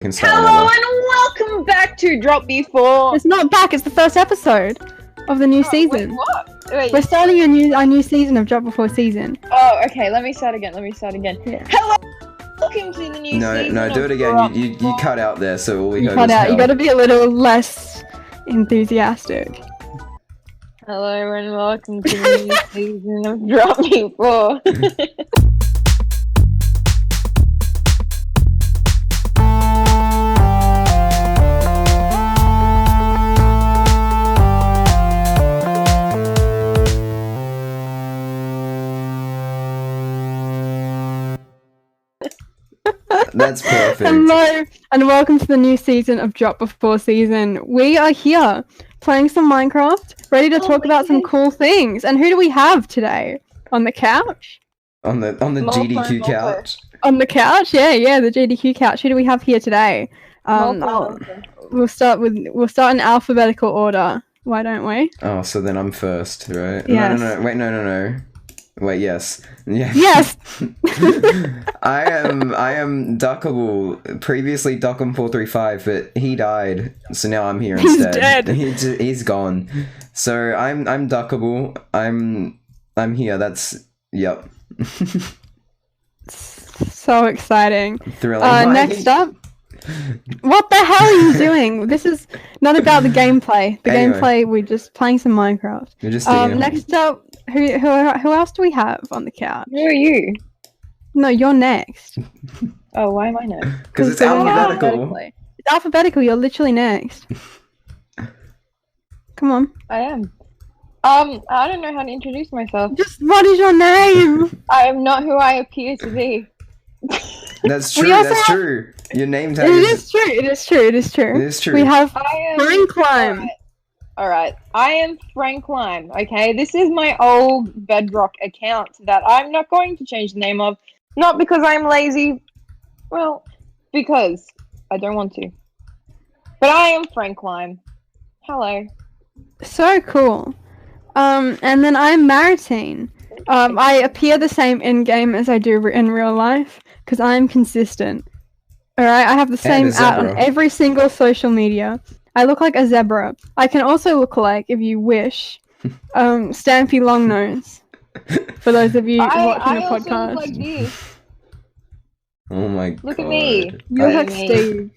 Can start Hello another. and welcome back to Dropbea4. It's not back, it's the first episode of the new season. Wait, what? Wait. We're starting a new season of Dropbea4 season. Oh, okay. Let me start again. Yeah. Hello. Welcome to the new season. No, do it again. You cut out there, so all we You heard cut was out, hell. you gotta be a little less enthusiastic. Hello and welcome to the new season of Dropbea4. That's perfect. Hello, and welcome to the new season of Dropbea4 season. We are here, playing some Minecraft, ready to talk about some cool things. And who do we have today? On the couch? On the GDQ couch. On the couch? Yeah, the GDQ couch. Who do we have here today? We'll start in alphabetical order. Why don't we? Oh, so then I'm first, right? Yes. No. Wait, no. Wait, yes. Yes. I am Duckable. Previously Duckable435, but he died, so now I'm here He's instead. dead. He's gone. So I'm Duckable. I'm here. Yep. So exciting. Thrilling. Next up. What the hell are you doing? This is not about the gameplay. Anyway. Gameplay, we're just playing some Minecraft. You're just Next up, who else do we have on the couch? Who are you? No, you're next. Oh, why am I next? because it's we're alphabetical. It's alphabetical. You're literally next. Come on. I am. I don't know how to introduce myself. Just what is your name? I am not who I appear to be. That's We true. also That's have- true. Your name tag It is true. It is true. It is true. We have I am. Franklime. Alright, I am Franklime, okay? This is my old Bedrock account that I'm not going to change the name of. Not because I'm lazy, well, because I don't want to. But I am Franklime. Hello. So cool. And then I'm Marattine. I appear the same in game as I do in real life because I'm consistent. Alright, I have the same a ad on zebra. every single social media. I look like a zebra. I can also look like, if you wish, Stampy Longnose. For those of you watching I the also podcast. look like this. Oh my god. Look at me. You look I- like Steve.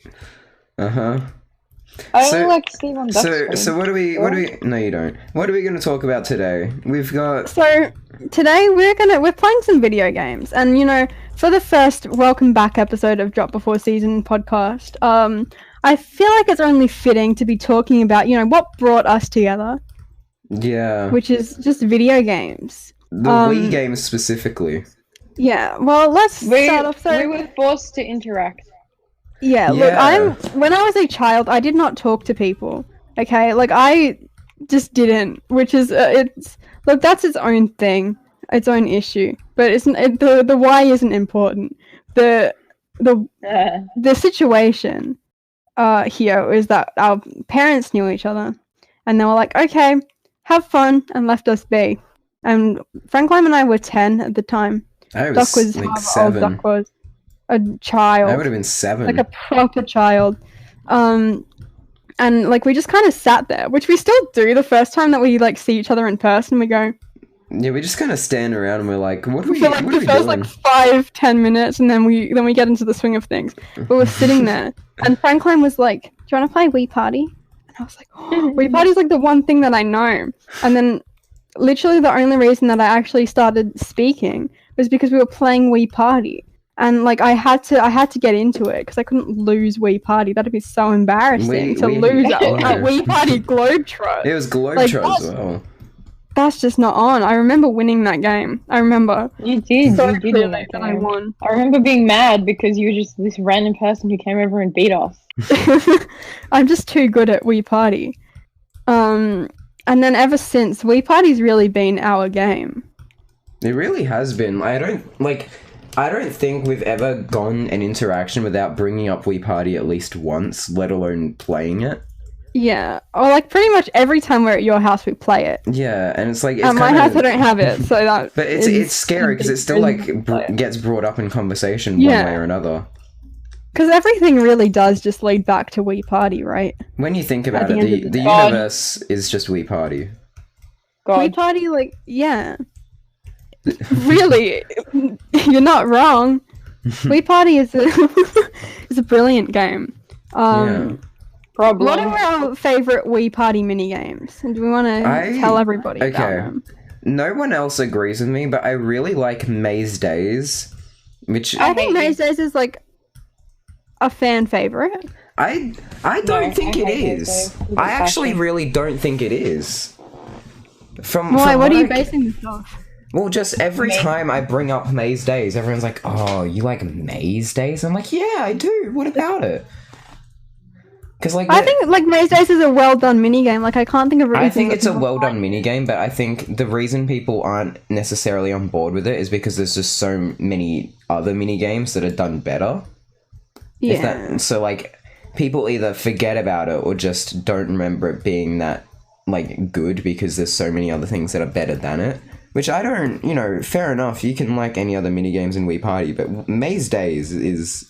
Uh-huh. I So- look like Steve on Duckable. So what do we no you don't. What are we gonna talk about today? We've got So today we're playing some video games, and for the first welcome back episode of Dropbea4 season podcast, I feel like it's only fitting to be talking about what brought us together, yeah. which is just video games. The Wii games specifically. Yeah, well, let's start off. we were forced to interact. Yeah, Yeah. look, when I was a child, I did not talk to people. Okay, like I just didn't, which is that's its own thing, its own issue. But the why isn't important. The situation here is that our parents knew each other, and they were like, okay, have fun, and left us be. And Franklime and I were 10 at the time. I Duck was like however old 7. Duck was. A child. I would have been 7. Like a proper child. And like we just kind of sat there, which we still do the first time that we like see each other in person. We go Yeah, we just kind of stand around and we're like, what are we for like what are the we first doing? like 5-10 minutes, and then we get into the swing of things. But we're sitting there, and Franklin was like, "Do you want to play Wii Party?" And I was like, oh, "Wii Party's like the one thing that I know." And then, literally, the only reason that I actually started speaking was because we were playing Wii Party. And like I had to get into it because I couldn't lose Wii Party. That'd be so embarrassing to lose at Wii Party Globetrot. It was Globetrot Like, as well. That's just not on. I remember winning that game. I remember You did. so you did clearly win that that I game. won. I remember being mad because you were just this random person who came over and beat us. I'm just too good at Wii Party. And then ever since, Wii Party's really been our game. It really has been. I don't think we've ever gone an interaction without bringing up Wii Party at least once, let alone playing it. Yeah, or like pretty much every time we're at your house, we play it. Yeah, and it's like it's At my kinda, house, I don't have it, so that. But it's is scary because it still a like big play it. gets brought up in conversation Yeah. one way or another. Because everything really does just lead back to Wii Party, right? When you think about the it, end of the the day. universe is just Wii Party. Wii God. Party, like, yeah. Really, you're not wrong. Wii Party is a is a brilliant game. Yeah. Problem. What are our favorite Wii Party mini games? And do we want to tell everybody about them? No one else agrees with me, but I really like Maze Days, which I think Maze Days is like a fan favorite. I don't think it hate Maze is. Days. I actually really don't think it is. Why? What are you basing this off? Well, just every time I bring up Maze Days, everyone's like, "Oh, you like Maze Days?" I'm like, "Yeah, I do. What about it?" Because like I think like Maze Days is a well done minigame. Like I can't think of. I think it's a well done minigame, but I think the reason people aren't necessarily on board with it is because there's just so many other minigames that are done better. Yeah. So like people either forget about it or just don't remember it being that like good because there's so many other things that are better than it. Which I don't, fair enough. You can like any other minigames in Wii Party, but Maze Days is.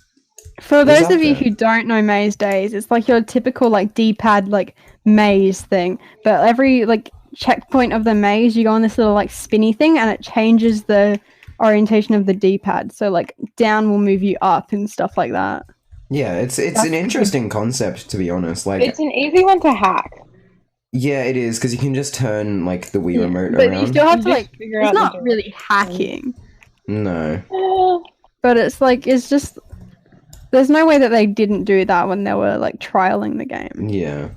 For those of you who don't know Maze Days, it's like your typical like D-pad like maze thing. But every like checkpoint of the maze, you go on this little like spinny thing, and it changes the orientation of the D-pad. So like down will move you up and stuff like that. Yeah, it's an interesting concept, to be honest. Like it's an easy one to hack. Yeah, it is, because you can just turn like the Wii remote but around. you still have to You like just figure it's out not the really hacking. No. But it's just there's no way that they didn't do that when they were like trialing the game. Yeah.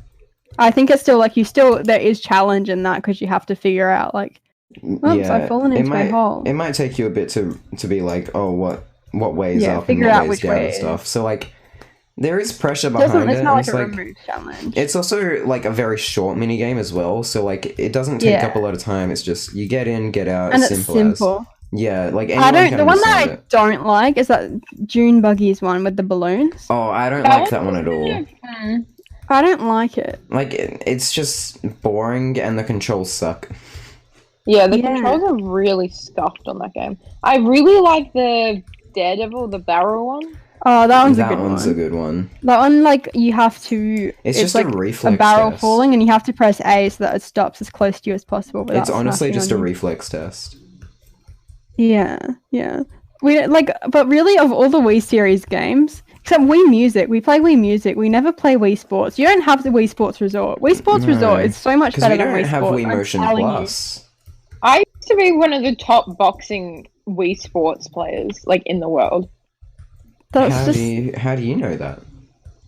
I think it's still like there is challenge in that because you have to figure out like, oops, I've fallen into a hole. It might take you a bit to be like, oh, what way is up and figure what out way is which down way and it stuff. So like, there is pressure behind it. It's not like and a remove challenge. It's also like a very short mini game as well. So like, it doesn't take up a lot of time. It's just you get in, get out. And as it's simple. simple. Yeah, like I don't. can The one that understand I don't like is that June Buggy's one with the balloons. Oh, I don't like that one at all. I don't like it. Like it's just boring and the controls suck. Yeah, the controls are really stuffed on that game. I really like the Daredevil, the barrel one. Oh, that one's a good one. That one, like, you have to... It's just like a reflex a barrel test. falling, and you have to press A so that it stops as close to you as possible. It's honestly just a you. reflex test. Yeah. But really, of all the Wii series games, except Wii Music, we play Wii Music, we never play Wii Sports. You don't have the Wii Sports Resort. Wii Sports Resort is so much better than Wii Sports. Because we don't have Wii Motion Plus. I used to be one of the top boxing Wii Sports players, like, in the world. How do you know that?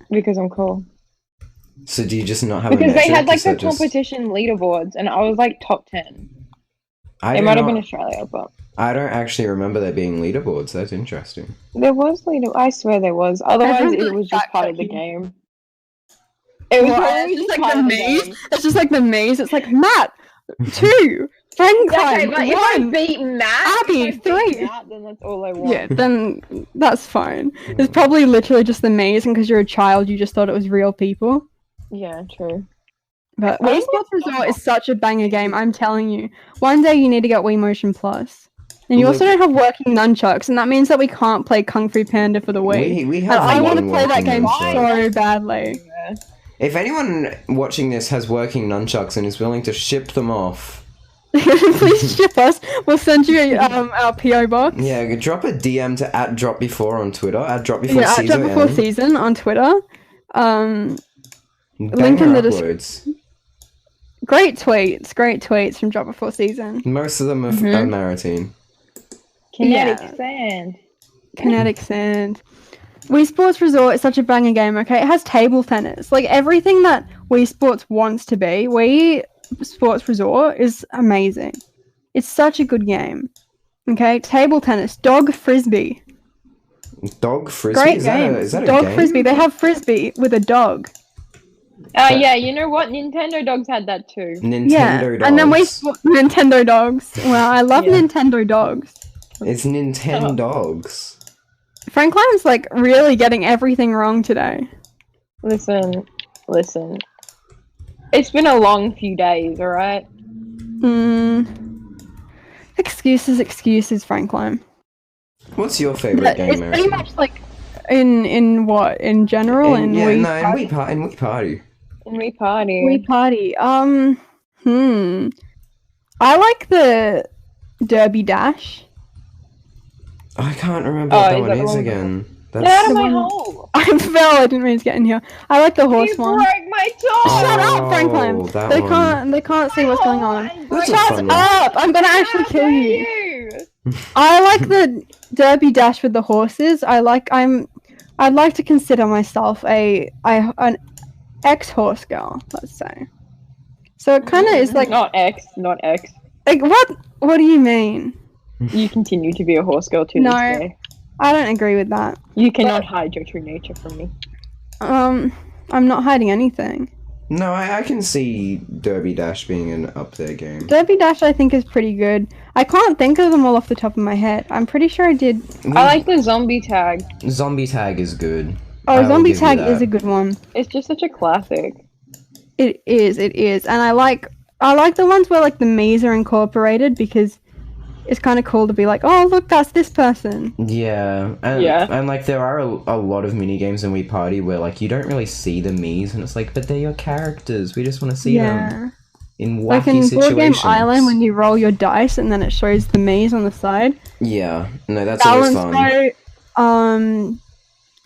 Because I'm cool. So do you just not have because a metric? they had like the competition leaderboards and I was like top 10. It might have been Australia, but I don't actually remember there being leaderboards. That's interesting. There was I swear there was. Otherwise it was just part of the game. It was just like the maze. It's just like the maze. It's like Matt 2, Franklime 1. If I beat Matt, Abby 3. Then that's all I want. Yeah, then that's fine. It's probably literally just the maze, and because you're a child, you just thought it was real people. Yeah, true. But Wii Sports Resort is such a banger game, I'm telling you. One day you need to get Wii Motion Plus. And you also don't have working nunchucks, and that means that we can't play Kung Fu Panda for the Wii. We have I want to play that working game nunchuck. so badly. Yeah. If anyone watching this has working nunchucks and is willing to ship them off, please ship us. We'll send you our PO box. Yeah, drop a DM to @Dropbea4 on Twitter, @Dropbea4 Yeah, @Dropbea4 season on Twitter. Link in the description. Great tweets from Dropbea4 season. Most of them are Marattine. Kinetic Sand. Kinetic Sand. Wii Sports Resort is such a banger game, okay? It has table tennis. Like, everything that Wii Sports wants to be, Wii Sports Resort is amazing. It's such a good game. Okay? Table tennis. Dog Frisbee. Dog Frisbee? Great is game. That a Dog game? Frisbee. They have Frisbee with a dog. Yeah, you know what? Nintendo Dogs had that too. Nintendo Dogs. And then Nintendo Dogs. Wow, I love Nintendo Dogs. It's Nintendo Dogs. Franklime's like really getting everything wrong today. Listen. It's been a long few days, alright? Excuses, Franklime. What's your favorite game, It's pretty Marattine? much like In what? In general? In Wii Wii Party. In Wii Party. In Wii Party. Wii Party. I like the Derby Dash. I can't remember what that one is one? again. Get out of the my one- hole! I fell. I didn't mean to get in here. I like the horse You one. broke my toe! Shut up, Oh, Franklime. that They one. can't see what's going on. That's a Shut fun one. up! I'm gonna actually How kill dare you. I like the Derby Dash with the horses. I'd like to consider myself an ex-horse girl, let's say. So it kind of is like Not X. like what do you mean? You continue to be a horse girl to No. this day. I don't agree with that. You cannot hide your true nature from me. I'm not hiding anything. No, I can see Derby Dash being an up there game. Derby Dash I think is pretty good. I can't think of them all off the top of my head. I'm pretty sure I did. I like the zombie tag. Zombie Tag is good. Oh, I will Zombie give you Tag that. is a good one. It's just such a classic. It is, and I like the ones where like the Mii's are incorporated because it's kind of cool to be like, oh look, that's this person. Yeah, and Yeah. and like there are a lot of mini games in Wii Party where like you don't really see the Mii's, and it's like, but they're your characters. We just want to see them in wacky Like in situations. Board Game Island when you roll your dice and then it shows the Mii's on the side. Yeah, no, that's always Balance fun. Boat,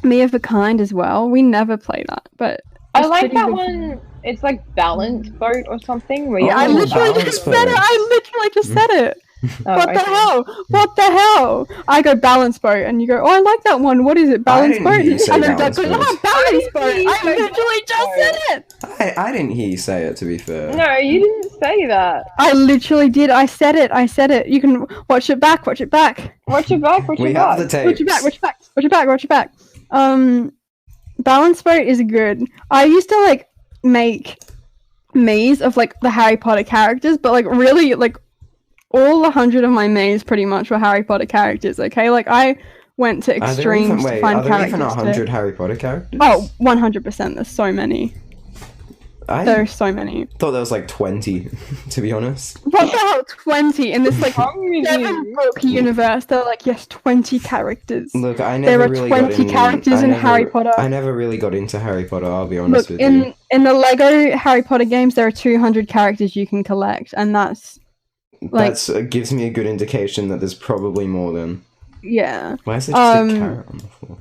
Me of a Kind as well. We never play that, but I it's like pretty that good. one. It's like Balance Boat or something. Where you Oh, I have to literally Balance just said it. Boat. I literally just said it. Oh, What the okay. hell? What the hell? I go Balance Boat, and you go, oh, I like that one. What is it? Balance didn't Boat? hear you say And then Balance Doug goes, Boat. oh, Balance Boat. hear you I say literally just Balance said it. I didn't hear you say it, to be fair. No, you didn't say that. I literally did. I said it. You can watch it back. Watch your back. Watch We your have back. the tapes. Watch it back. Balance Boat is good. I used to like make Mii's of like the Harry Potter characters, but like really like all 100 of my Mii's pretty much were Harry Potter characters. Okay, like I went to extremes to find are there characters. even 100 Harry Potter characters? Oh, 100%. There's so many. I There's so many. thought there was like 20, to be honest. What the hell? 20 in this like Wrong with 7-book universe. They're like, yes, 20 characters. Look, I There never are really 20 got in, characters I in never- Harry Potter. I never really got into Harry Potter, I'll be honest Look, with you. in the Lego Harry Potter games, there are 200 characters you can collect, and that's like, That gives me a good indication that there's probably more than. yeah, Why is there just a carrot on the floor?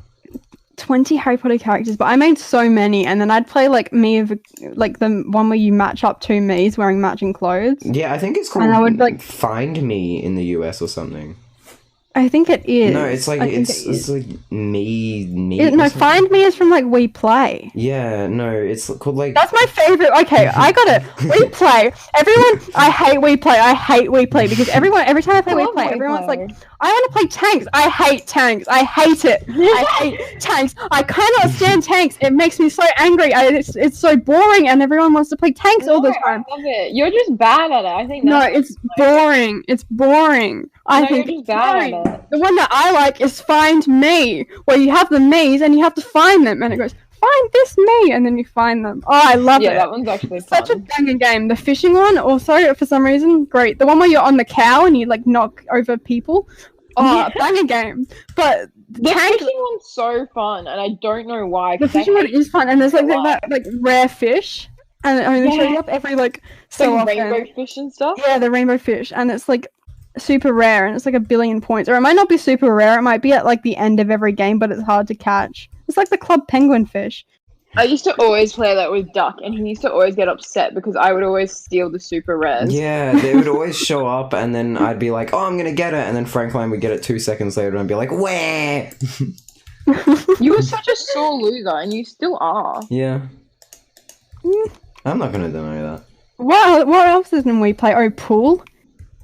20 Harry Potter characters. But I made so many, and then I'd play like like the one where you match up two Mii's wearing matching clothes. Yeah, I think it's called And I would, like- Find Me in the US or something. I think it is. No, it's like I think it's it is. like me. No, or something. Find Me is from like We Play. Yeah, no, it's called like. That's my favorite. Okay, I got it. We Play. Everyone, I hate We Play. I hate We Play because every time I play We Play, everyone's like, I want to play tanks. I hate tanks. I hate it. I hate tanks. I cannot stand tanks. It makes me so angry. It's so boring, and everyone wants to play tanks all the time. I love it. You're just bad at it. I think. No, That's it's boring. It's boring. I think you're it's just bad boring. at it. The one that I like is Find Me, where you have the Mii's and you have to find them, and it goes, find this Mii, and then you find them. Oh, I love Yeah, it. that one's actually It's such a fun. banging game. The fishing one, also, for some reason, great. The one where you're on the cow and you, like, knock over people. Oh, banging game. But The tank, fishing one's so fun, and I don't know why. the 'cause I fishing one hate is fun, and there's, like, Why? that, like, rare fish, and it only shows Yeah. up every, like, so like often. rainbow fish and stuff. Yeah, the rainbow fish, and it's like super rare, and it's like 1 billion points, or it might not be super rare. It might be at like the end of every game, but it's hard to catch. It's like the club penguin fish. I used to always play that with Duck, and he used to always get upset because I would always steal the super rares. Yeah, they would always show up, and then I'd be like, "Oh, I'm gonna get it," and then Franklime would get it 2 seconds later, and I'd be like, "Where?" You were such a sore loser, and you still are. Yeah, Mm. I'm not gonna deny that. What else is in We Play? Oh, pool.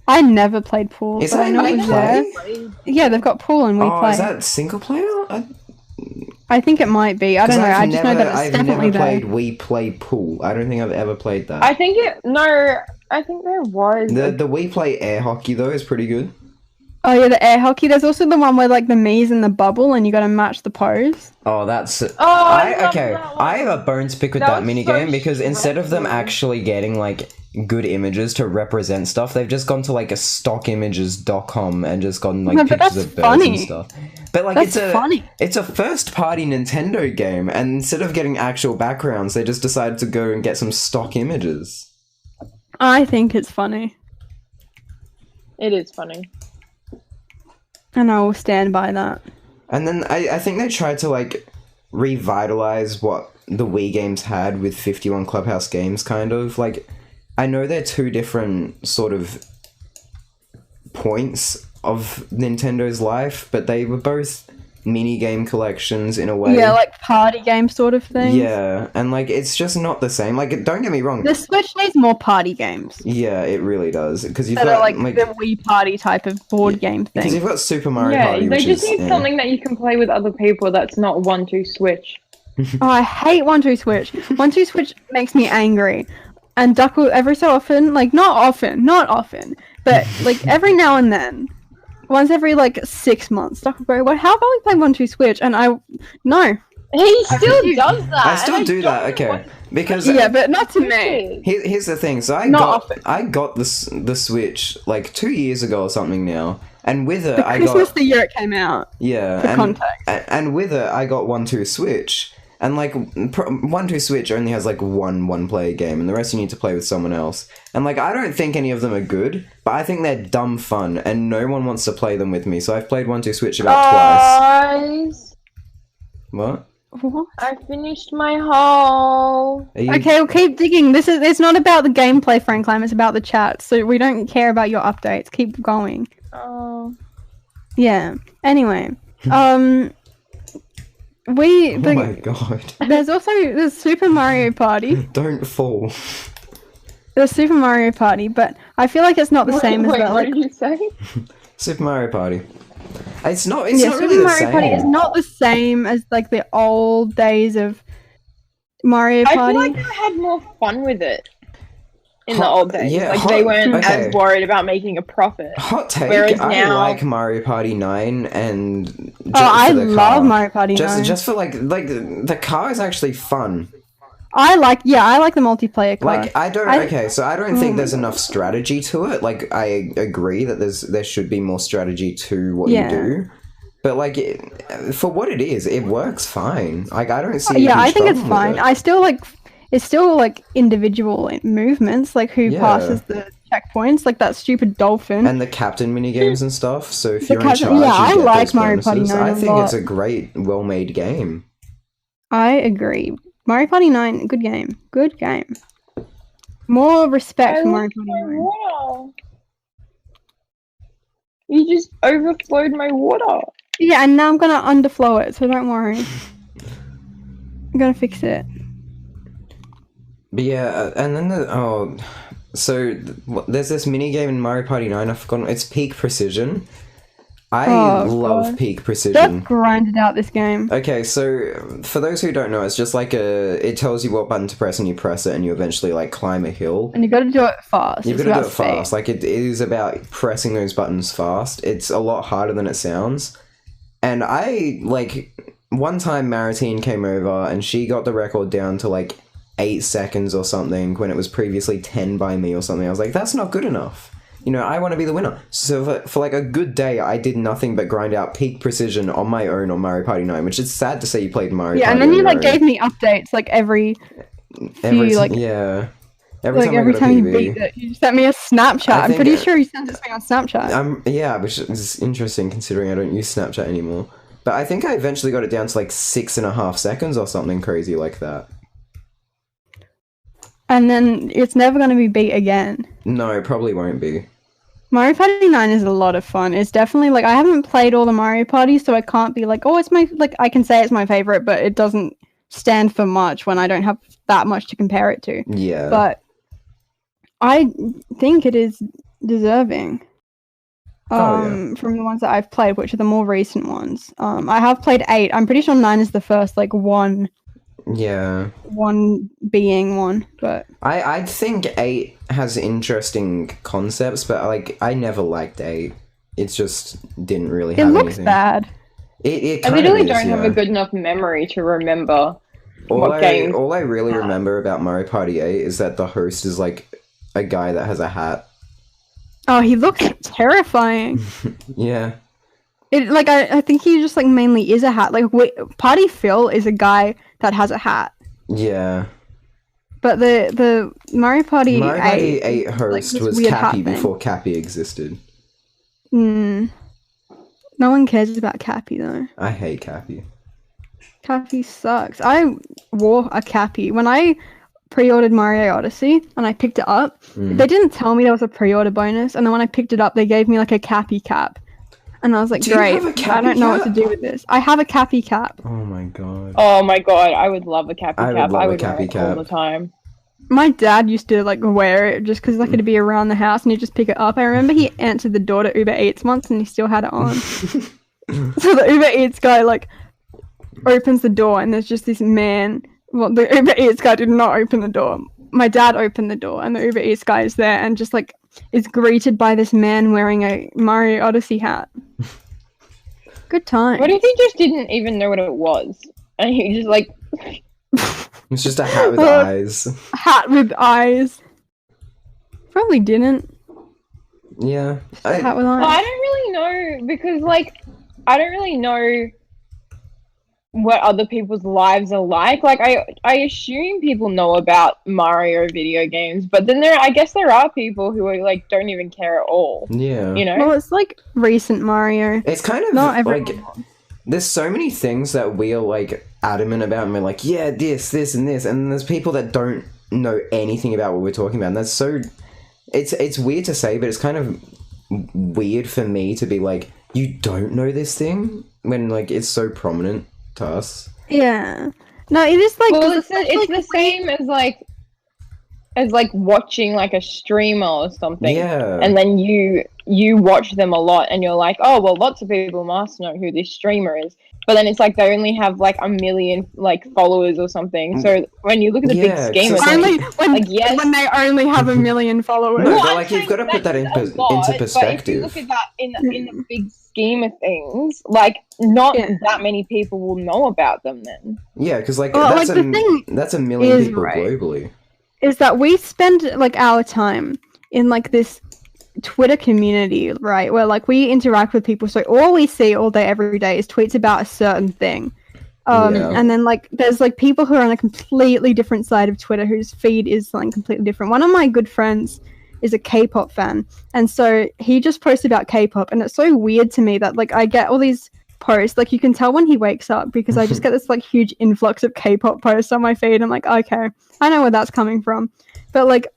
I never played pool, Is but that I in know We it was Play? there. Yeah, they've got pool in We Oh, Play. is that single player? I think it might be. I don't know. I just know that it's I've definitely never there. played We Play Pool. I don't think I've ever played that. I think there was. The We Play Air Hockey though is pretty good. Oh yeah, the air hockey. There's also the one where like the Mii's in the bubble and you got to match the pose. Oh, that's I love okay. that one. I have a bone to pick with That that was mini so game because instead of them stressful. actually getting like good images to represent stuff, they've just gone to like a stockimages.com and just gotten like No, but pictures that's of birds and funny. stuff. But like That's funny. it's a first party Nintendo game, and instead of getting actual backgrounds, they just decided to go and get some stock images. I think it's funny, It is funny. and I will stand by that. And then I think they tried to like revitalize what the Wii games had with 51 Clubhouse games, kind of. Like, I know they're two different sort of points of Nintendo's life, but they were both mini game collections in a way. Yeah, like party game sort of thing. Yeah, and like it's just not the same. Like, don't get me wrong. The Switch needs more party games. Yeah, it really does, because you've That got are like the Wii party type of board game because thing. you've got Super Mario Yeah, Party, they which just is need something that you can play with other people that's not 1-2 Switch. Oh, I hate 1-2 Switch. 1-2 Switch makes me angry. And Duckable every so often, like not often, but like every now and then, once every like 6 months, Duckable go, well, how about we play 1-2 Switch? And no. He still does that. I still and do that, don't okay, want because Yeah, but not to me. Switches. Here's the thing. So Not I got the Switch like 2 years ago or something now, and with it I Christmas got the year it came out. yeah, for and context. and with it I got 1-2 Switch, and like 1-2 Switch only has like one player game, and the rest you need to play with someone else. And like I don't think any of them are good, but I think they're dumb fun, and no one wants to play them with me. So I've played 1-2 Switch about Guys, What? What? I finished my haul. Are you... Okay, we'll keep digging. It's not about the gameplay, Franklime, it's about the chat. So we don't care about your updates. Keep going. Oh. Yeah. Anyway. Oh my god! There's Super Mario Party. Don't fall. There's Super Mario Party, but I feel like it's not the same as Wait, that. what Like, did you say? Super Mario Party. It's not. It's yeah, not Super really the Mario same. Party is not the same as like the old days of Mario I Party. feel like I had more fun with it in the Hot- old days. yeah, like hot- they weren't okay. as worried about making a profit. Hot take. Whereas I now- like Mario Party 9 and I for the love car. Mario Party. Just 9. just for like the car is actually fun. I like the multiplayer car. Like I don't okay, so I don't think there's enough strategy to it. Like I agree that there should be more strategy to what Yeah. you do. But like for what it is, it works fine. Like I don't see. Yeah, a huge I think it's problem with fine. it. I still like it's still like individual movements, like who Yeah. passes the checkpoints, like that stupid dolphin. And the captain mini games and stuff. So if The you're in captain- charge, yeah, you I get like those Mario Party bonuses. 9 I a think it's lot. a great, well-made game. I agree. Mario Party 9, good game. Good game. More respect for Mario Party 9. Water. You just overflowed my water. Yeah, and now I'm gonna underflow it, so don't worry. I'm gonna fix it. But yeah, and then there's this mini game in Mario Party 9. I've forgotten. It's Peak Precision. I love God. Peak They've Precision. grinded out this game. Okay, so for those who don't know, it's just like it tells you what button to press, and you press it, and you eventually like climb a hill. And you gotta do it fast. You've It's got to about do it speed. fast. Like it is about pressing those buttons fast. It's a lot harder than it sounds. And I like one time Marattine came over and she got the record down to like 8 seconds or something when it was previously 10 by me or something. I was like, that's not good enough. You know, I want to be the winner. So for like a good day, I did nothing but grind out Peak Precision on my own on Mario Party 9, which is sad to say you played Mario Yeah, Party and then on you your like own. gave me updates like every Every like yeah. Every like time every I got a time you PB. beat it, you sent me a Snapchat. I I'm think pretty sure you sent it to me on Snapchat. Yeah, which is interesting considering I don't use Snapchat anymore. But I think I eventually got it down to like 6.5 seconds or something crazy like that. And then it's never going to be beat again. No, it probably won't be. Mario Party 9 is a lot of fun. It's definitely like I haven't played all the Mario Parties, so I can't be like, oh, it's my like I can say it's my favorite, but it doesn't stand for much when I don't have that much to compare it to. Yeah. But I think it is deserving. From the ones that I've played, which are the more recent ones. I have played 8. I'm pretty sure 9 is the first like one being one, but I think 8 has interesting concepts, but like I never liked 8. It just didn't really It have looks anything. bad. It I kind literally of is, don't have yeah. a good enough memory to remember what games. All I really remember about Mario Party 8 is that the host is like a guy that has a hat. Oh, he looks terrifying. Yeah. I think he just like mainly is a hat. Like Party Phil is a guy that has a hat. Yeah. But the Mario Party Mario Party 8 8 host this was weird hat Cappy thing. before Cappy existed. No one cares about Cappy though. I hate Cappy. Cappy sucks. I wore a Cappy when I pre-ordered Mario Odyssey and I picked it up. They didn't tell me there was a pre-order bonus, and then when I picked it up, they gave me like a Cappy cap, and I was like, Do you great. have a Cappy I don't know what cap? to do with this. I have a Cappy cap. Oh my god. Oh my god, I would love a Cappy I would cap. love I a would Cappy wear it all cap. the time. My dad used to like wear it just because like it'd be around the house and he'd just pick it up. I remember he answered the door to Uber Eats once and he still had it on. So the Uber Eats guy like opens the door and there's just this man. Well, the Uber Eats guy did not open the door. My dad opened the door and the Uber Eats guy is there and just like is greeted by this man wearing a Mario Odyssey hat. Good time. What if he just didn't even know what it was? And he just like... It's just a hat with eyes. Hat with eyes. Probably didn't. Yeah. Hat with Well, I eyes. don't really know, because, like, I don't really know what other people's lives are like. Like, I assume people know about Mario video games, but then I guess there are people who are, like, don't even care at all. Yeah. You know? Well, it's like recent Mario. It's kind of Not everyone. like there's so many things that we are like adamant about and we're like, yeah, this, and this, and there's people that don't know anything about what we're talking about, and that's so it's weird to say, but it's kind of weird for me to be like, you don't know this thing when like it's so prominent to us. Yeah. No, it is like. Well, 'cause it's the same as like watching like a streamer or something. Yeah. And then you watch them a lot and you're like, oh well, lots of people must know who this streamer is. But then it's like they only have like 1 million like followers or something. So when you look at the Yeah, big scheme of 'cause things, only when, yes. when they only have 1 million followers. No, but I'm like you've saying got to put that that's a lot, into But if perspective. you look at that in the big scheme of things, like not Yeah. that many people will know about them then. Yeah, because like Well, that's like, the thing that's 1 million is, people right, globally. Is that we spend like our time in like this Twitter community, right? Where like we interact with people, so all we see all day every day is tweets about a certain thing. Yeah. And then like there's like people who are on a completely different side of Twitter whose feed is something completely different. One of my good friends is a K-pop fan, and so he just posts about K-pop, and it's so weird to me that like I get all these posts, like you can tell when he wakes up because I just get this like huge influx of K-pop posts on my feed. I'm like, okay, I know where that's coming from. But like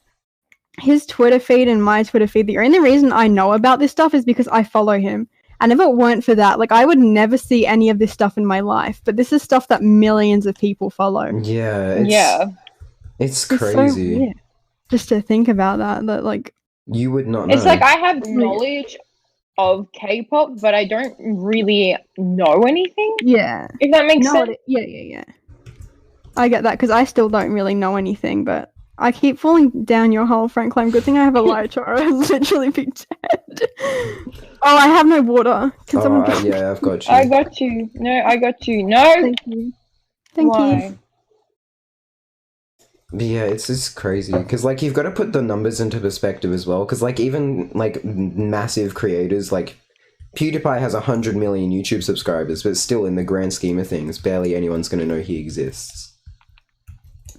his Twitter feed and my Twitter feed, the only reason I know about this stuff is because I follow him. And if it weren't for that, like I would never see any of this stuff in my life. But this is stuff that millions of people follow. Yeah. It's It's so crazy. weird just to think about that like You would not know. It's like I have knowledge of K-pop, but I don't really know anything. yeah. If that makes sense. Yeah. I get that because I still don't really know anything, but I keep falling down your hole, Franklime. Good thing I have a light, or I'd literally be dead. Oh, I have no water. Can someone get me? yeah, I've got you. I got you. No, I got you. No. Thank you. Thank you. Why? But yeah, it's just crazy because like you've got to put the numbers into perspective as well. Because like even like massive creators like PewDiePie has 100 million YouTube subscribers, but still in the grand scheme of things, barely anyone's going to know he exists.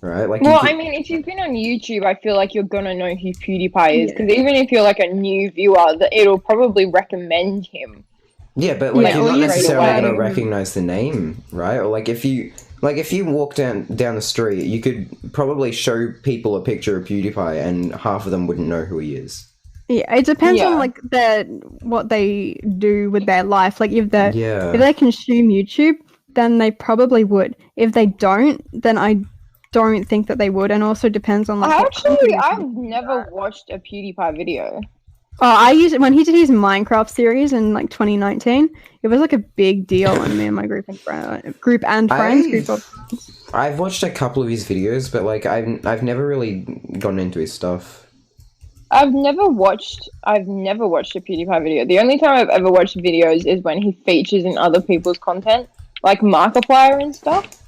Right? Like. Well, I mean, if you've been on YouTube, I feel like you're gonna know who PewDiePie is, because even if you're like a new viewer, it'll probably recommend him. Yeah, but like Yeah, you're or not you necessarily straight going to away. recognize the name, right? Or like if you walk down the street, you could probably show people a picture of PewDiePie, and half of them wouldn't know who he is. Yeah, it depends Yeah. on like what they do with their life. Like if Yeah. they consume YouTube, then they probably would. If they don't, then I don't think that they would. And also depends on like. I've never watched a PewDiePie video. Oh, I used it when he did his Minecraft series in like 2019. It was like a big deal on me and my group and friends. I've watched a couple of his videos, but like I've never really gotten into his stuff. I've never watched a PewDiePie video. The only time I've ever watched videos is when he features in other people's content, like Markiplier and stuff.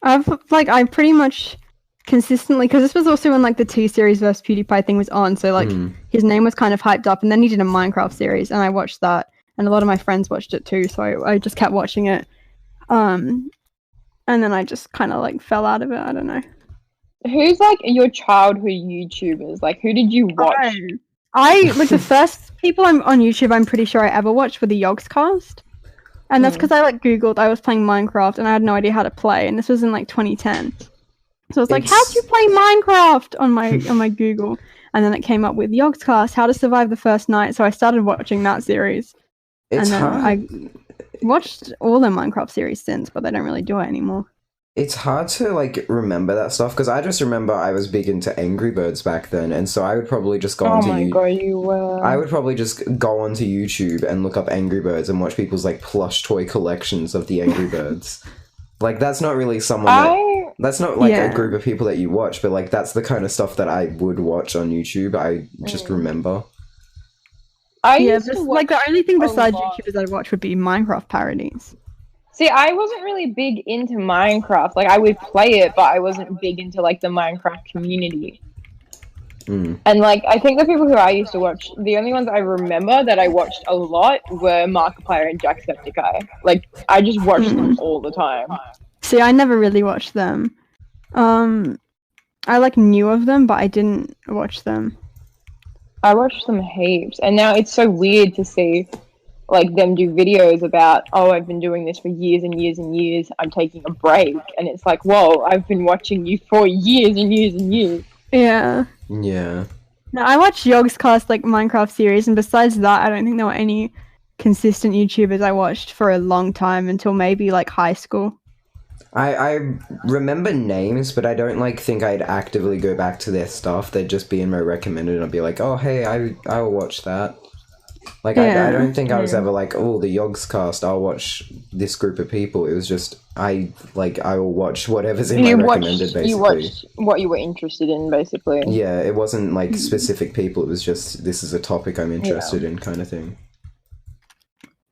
I pretty much consistently, because this was also when like the T-Series versus PewDiePie thing was on, so like his name was kind of hyped up, and then he did a Minecraft series, and I watched that, and a lot of my friends watched it too, so I just kept watching it. And then I just kind of like fell out of it. I don't know. Who's like your childhood YouTubers? Like, who did you watch? I like the first people on YouTube I'm pretty sure I ever watched were the Yogscast. And that's because I like Googled, I was playing Minecraft and I had no idea how to play, and this was in like 2010. So I was like, how do you play Minecraft on my Google? And then it came up with Yogscast, how to survive the first night. So I started watching that series. And then I watched all the Minecraft series since, but they don't really do it anymore. It's hard to like remember that stuff because I just remember I was big into Angry Birds back then, and so I would probably just go onto I would probably just go onto YouTube and look up Angry Birds and watch people's like plush toy collections of the Angry Birds. Like that's not really that's not like a group of people that you watch, but like that's the kind of stuff that I would watch on YouTube. I just remember. Like the only thing besides YouTubers I'd watch would be Minecraft parodies. See, I wasn't really big into Minecraft. Like, I would play it, but I wasn't big into, like, the Minecraft community. And, like, I think the people who I used to watch, the only ones I remember that I watched a lot were Markiplier and Jacksepticeye. Like, I just watched them all the time. See, I never really watched them. I, like, knew of them, but I didn't watch them. I watched them heaps. And now it's so weird to see like them do videos about, oh, I've been doing this for years and years and years, I'm taking a break, and it's like, whoa, I've been watching you for years and years and years. Yeah. No, I watched Yogscast like Minecraft series, and besides that I don't think there were any consistent YouTubers I watched for a long time until maybe like high school. I remember names, but I don't like think I'd actively go back to their stuff. They'd just be in my recommended and I'd be like, oh hey, I'll watch that. Like, I don't think I was ever like, oh, the Yogscast, I'll watch this group of people. It was just, I will watch whatever's in my recommended, basically. You watched what you were interested in, basically. Yeah, it wasn't, like, specific people. It was just, this is a topic I'm interested in, kind of thing.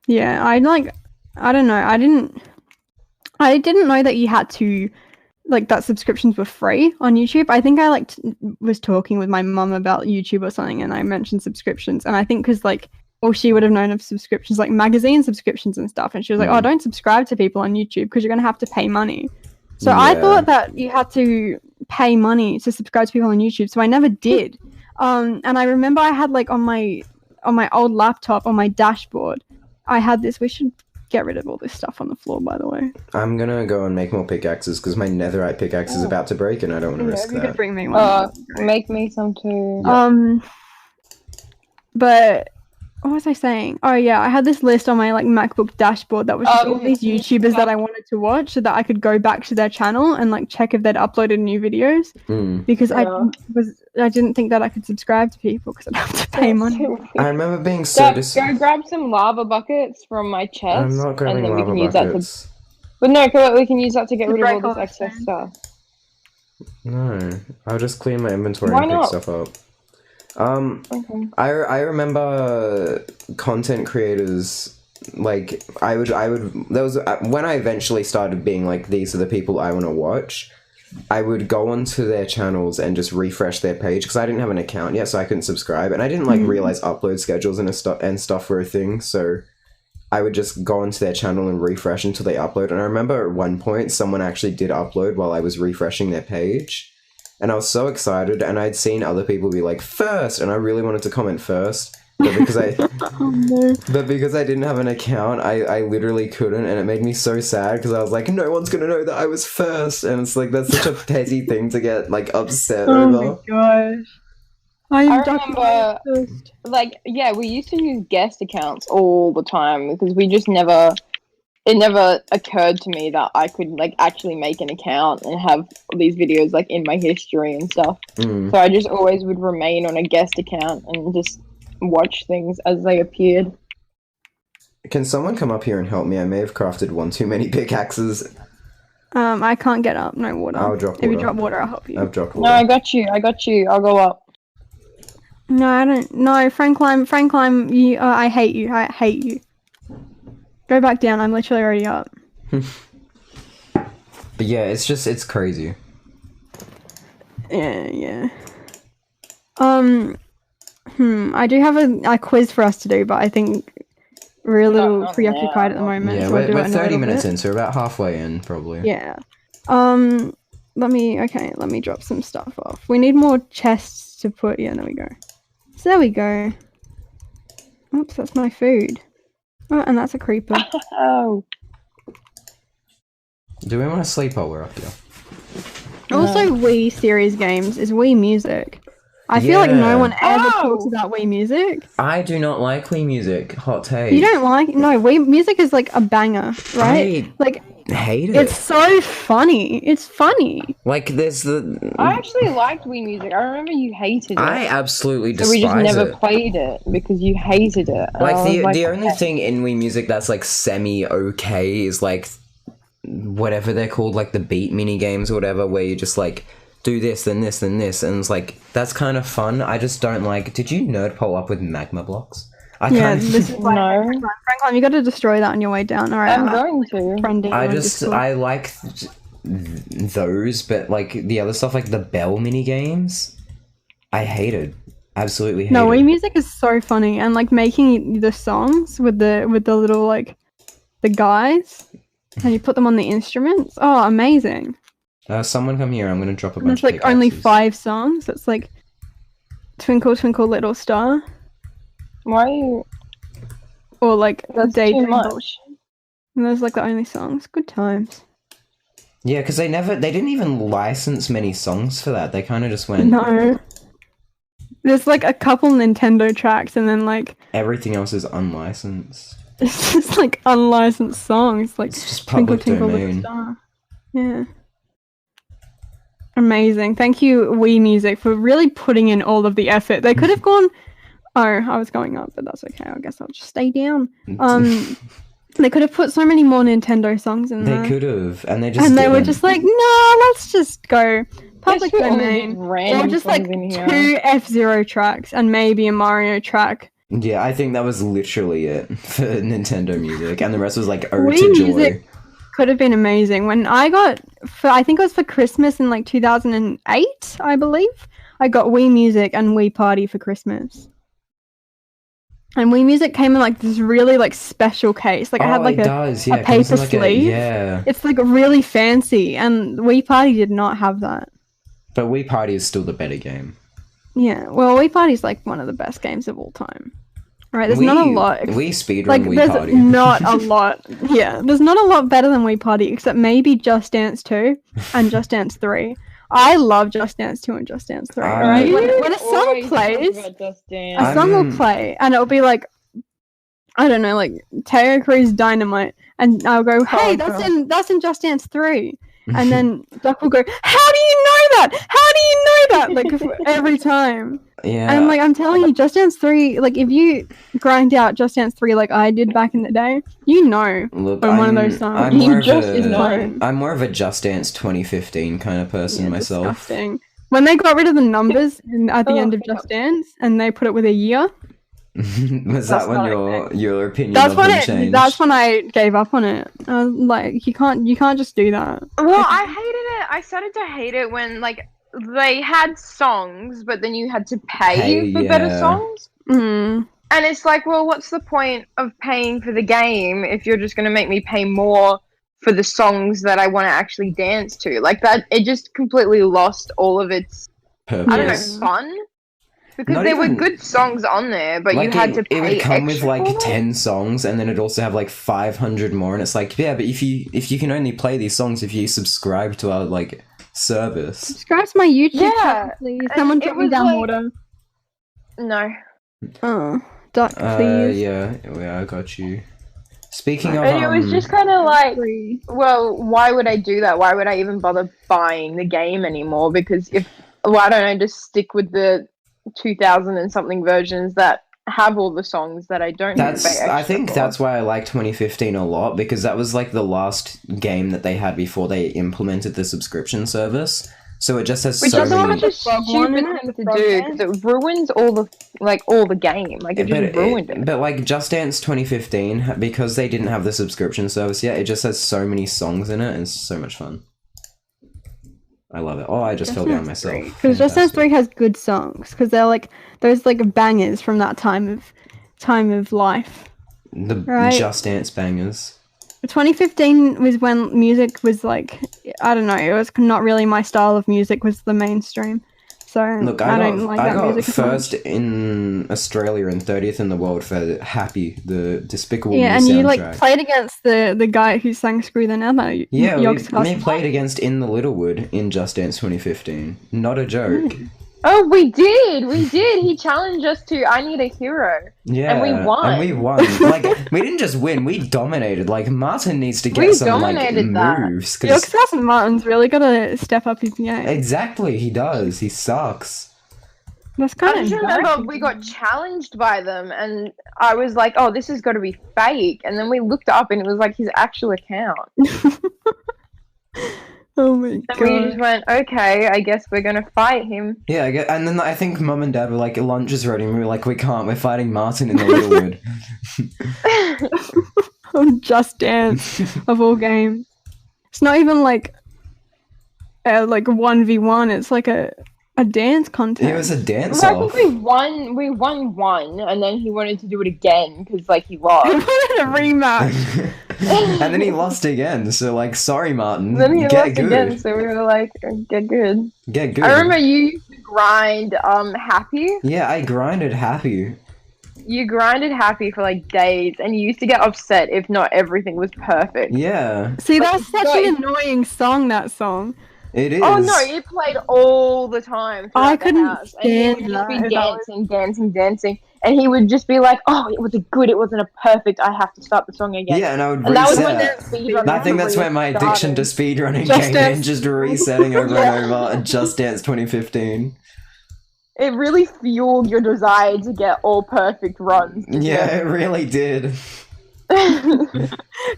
Yeah, I don't know. I didn't know that you had to, like, that subscriptions were free on YouTube. I think I, was talking with my mum about YouTube or something, and I mentioned subscriptions. And I think because, like, or she would have known of subscriptions, like magazine subscriptions and stuff. And she was like, oh, don't subscribe to people on YouTube because you're going to have to pay money. So I thought that you had to pay money to subscribe to people on YouTube. So I never did. And I remember I had like on my old laptop, on my dashboard, I had this. We should get rid of all this stuff on the floor, by the way. I'm going to go and make more pickaxes because my netherite pickaxe is about to break and I don't want to risk that. Could bring me one. Make me some too. But what was I saying? Oh yeah, I had this list on my like MacBook dashboard that was just all these YouTubers that I wanted to watch so that I could go back to their channel and like check if they'd uploaded new videos. Because I didn't think that I could subscribe to people because I'd have to pay money. I remember being so go grab some lava buckets from my chest. I'm not grabbing and then lava we can buckets. But no, we can use that to get rid of all this excess stuff. No, I'll just clean my inventory Why and not? pick stuff up. I remember content creators, like, I would, there was, when I eventually started being like, these are the people I want to watch, I would go onto their channels and just refresh their page, because I didn't have an account yet, so I couldn't subscribe, and I didn't, like, realize upload schedules and stuff were a thing, so I would just go onto their channel and refresh until they upload, and I remember at one point, someone actually did upload while I was refreshing their page, and I was so excited, and I'd seen other people be like, first, and I really wanted to comment first, but because I didn't have an account, I literally couldn't, and it made me so sad, because I was like, no one's gonna know that I was first, and it's like, that's such a petty thing to get, like, upset over. Oh my gosh. I remember, like, yeah, we used to use guest accounts all the time, because we just it never occurred to me that I could, like, actually make an account and have these videos, like, in my history and stuff. So I just always would remain on a guest account and just watch things as they appeared. Can someone come up here and help me? I may have crafted one too many pickaxes. I can't get up. No water. I'll drop If you water. drop water, I'll help you. I've dropped No, water. I got you. I'll go up. No, I don't. No, Franklime, you. I hate you. I hate you. Go back down. I'm literally already up. But yeah, it's crazy. Yeah. I do have a quiz for us to do, but I think we're a little not preoccupied at the now. moment. Yeah, so we'll do we're it in a 30 little minutes bit. in, so we're about halfway in, probably. Yeah. Let me drop some stuff off. We need more chests to put. Yeah, there we go. So there we go. Oops, that's my food. Oh, and that's a creeper. Oh. Do we want to sleep while we're up here? Also, Wii series games is Wii Music. I feel like no Yeah. one ever Oh! talks about Wii Music. I do not like Wii Music. Hot take. You don't like? No, Wii Music is like a banger, right? Like, I hate it. it's so funny. It's funny. Like, there's the... I actually liked Wii Music. I remember you hated it. I absolutely so despise we just never it. played it because you hated it. And Like, I was the only okay. thing in Wii Music that's, like, semi-okay is, like, whatever they're called, like, the beat mini games or whatever, where you just, like, do this, then this, then this, and it's, like, that's kind of fun. I just don't like... Did you nerd pole up with magma blocks? I Yeah, can't... this is why. No. Franklin, you got to destroy that on your way down. All right, I'm going to. friending I on just... Discord. I like those, but, like, the other stuff, like the bell mini games, I hated. Absolutely hated. No, Wii Music is so funny, and like making the songs with the little like the guys, and you put them on the instruments. Oh, amazing! Someone come here. I'm gonna drop a And bunch there's of like only pickaxes. 5 songs. It's like Twinkle Twinkle Little Star, Why are you... or like That's Daydream too much. Bullshit. And those like the only songs. Good times. Yeah, because they didn't even license many songs for that. They kind of just went. No. There's like a couple Nintendo tracks, and then like Everything else is unlicensed. it's just like unlicensed songs, like It's just Twinkle public Twinkle Little domain. Star. Yeah. Amazing. Thank you, Wii Music, for really putting in all of the effort. They could have gone. Oh, I was going up, but that's okay. I guess I'll just stay down. They could have put so many more Nintendo songs in there. They could have, and they just. And they were didn't. just like, no, let's just go public Let's put all these domain. random Or just like songs in here. 2 F-Zero tracks and maybe a Mario track. Yeah, I think that was literally it for Nintendo Music, and the rest was like Ode Wii to Joy. Music could have been amazing. When I got, I think it was for Christmas in like 2008, I believe, I got Wii Music and Wii Party for Christmas. And Wii Music came in like this really like special case. Like it had like it a does, yeah, a it comes in paper like sleeve. yeah, It's like really fancy, and Wii Party did not have that. but Wii Party is still the better game. Yeah, well, Wii Party's like one of the best games of all time. Right, there's not a lot. Wii speedrun Like, Wii there's Party. not a lot. Yeah, there's not a lot better than Wii Party, except maybe Just Dance 2 and Just Dance 3. I love Just Dance 2 and Just Dance 3. Right? When a song Always plays, talk about Just a Dance. song I'm- will play, and it'll be like, I don't know, like Teo Cruz Dynamite, and I'll go, hey, that's in Just Dance 3. And then Duck will go, how do you know that? How do you know that? Like every time. Yeah, And I'm telling you, Just Dance 3, like if you grind out Just Dance 3 like I did back in the day, you know look, when one of those songs I'm more of just a, know. I'm more of a Just Dance 2015 kind of person myself. disgusting. When they got rid of the numbers at the Oh, end of Just Dance and they put it with a year, Was That's that when not your opinion that's of when them changed? that's when I gave up on it. I was like, you can't just do that. Well, I hated it. I started to hate it when like they had songs, but then you had to pay for better yeah. songs. Mm. And it's like, well, what's the point of paying for the game if you're just going to make me pay more for the songs that I want to actually dance to? Like that, it just completely lost all of its, Purpose. I don't know, Yes. fun. Because Not there even- were good songs on there, but Like you had to pay it would come with extra like for them. 10 songs, and then it'd also have like 500 more, and it's like, yeah, but if you can only play these songs if you subscribe to our like service. Subscribe to my YouTube Yeah, channel, please. and Someone it drop me was down like- water. No. Oh, Duck, please. Yeah, I got you. Speaking of, And it was just kind of like, Please. well, why would I do that? Why would I even bother buying the game anymore? Because if, well, I don't know, just stick with the 2000 and something versions that have all the songs that I don't need to pay extra I think for. that's why I like 2015 a lot, because that was like the last game that they had before they implemented the subscription service. So it just has Which so is many. such a stupid thing to do because it ruins all the game. Like it just ruined it. But like Just Dance 2015, because they didn't have the subscription service yet, it just has so many songs in it and it's so much fun. I love it. Oh, I just fell down myself. Because Just Dance 3 has good songs, because they're like those like bangers from that time of life. The right? Just Dance bangers. 2015 was when music was like, I don't know, it was not really my style of music was the mainstream. So Look, I don't like that music. I got first in Australia and 30th in the world for Happy, the Despicable Me and soundtrack. you like played against the guy who sang Screw the Nether. Yeah, we played against In the Littlewood in Just Dance 2015. Not a joke. Oh, we did. He challenged us to I Need a Hero. Yeah, and we won. Like, we didn't just win, we dominated. Like, Martin needs to get some, like, moves. Yoxas and Martin's really gotta step up his game. Exactly, he does. He sucks. That's kind I of just remember we got challenged by them, and I was like, oh, this has got to be fake. And then we looked up, and it was, like, his actual account. Oh my god. And we just went, okay, I guess we're gonna fight him. Yeah, and then I think Mum and Dad were like, lunch is ready, and we were like, we can't, we're fighting Martin in the Littlewood. Just Dance, of all games. It's not even like 1v1, it's like a dance contest. It was a dance I off. think we won one, and then he wanted to do it again, because, like, he lost. He wanted a rematch. And then he lost again, so like, sorry Martin, Then he get lost good. again, so we were like, get good. Get good. I remember you used to grind Happy. Yeah, I grinded Happy. You grinded Happy for like days, and you used to get upset if not everything was perfect. Yeah. See, that's such an annoying song, that song. It is. Oh no, it played all the time. I couldn't house, and he would stand just be that. dancing, and he would just be like, "Oh, it wasn't good. It wasn't a perfect. I have to start the song again." Yeah, and I would and that was reset. when their speedrun I think that's where my addiction to speedrunning came in, just resetting over and over at Just Dance 2015. It really fueled your desire to get all perfect runs. Yeah, it really did.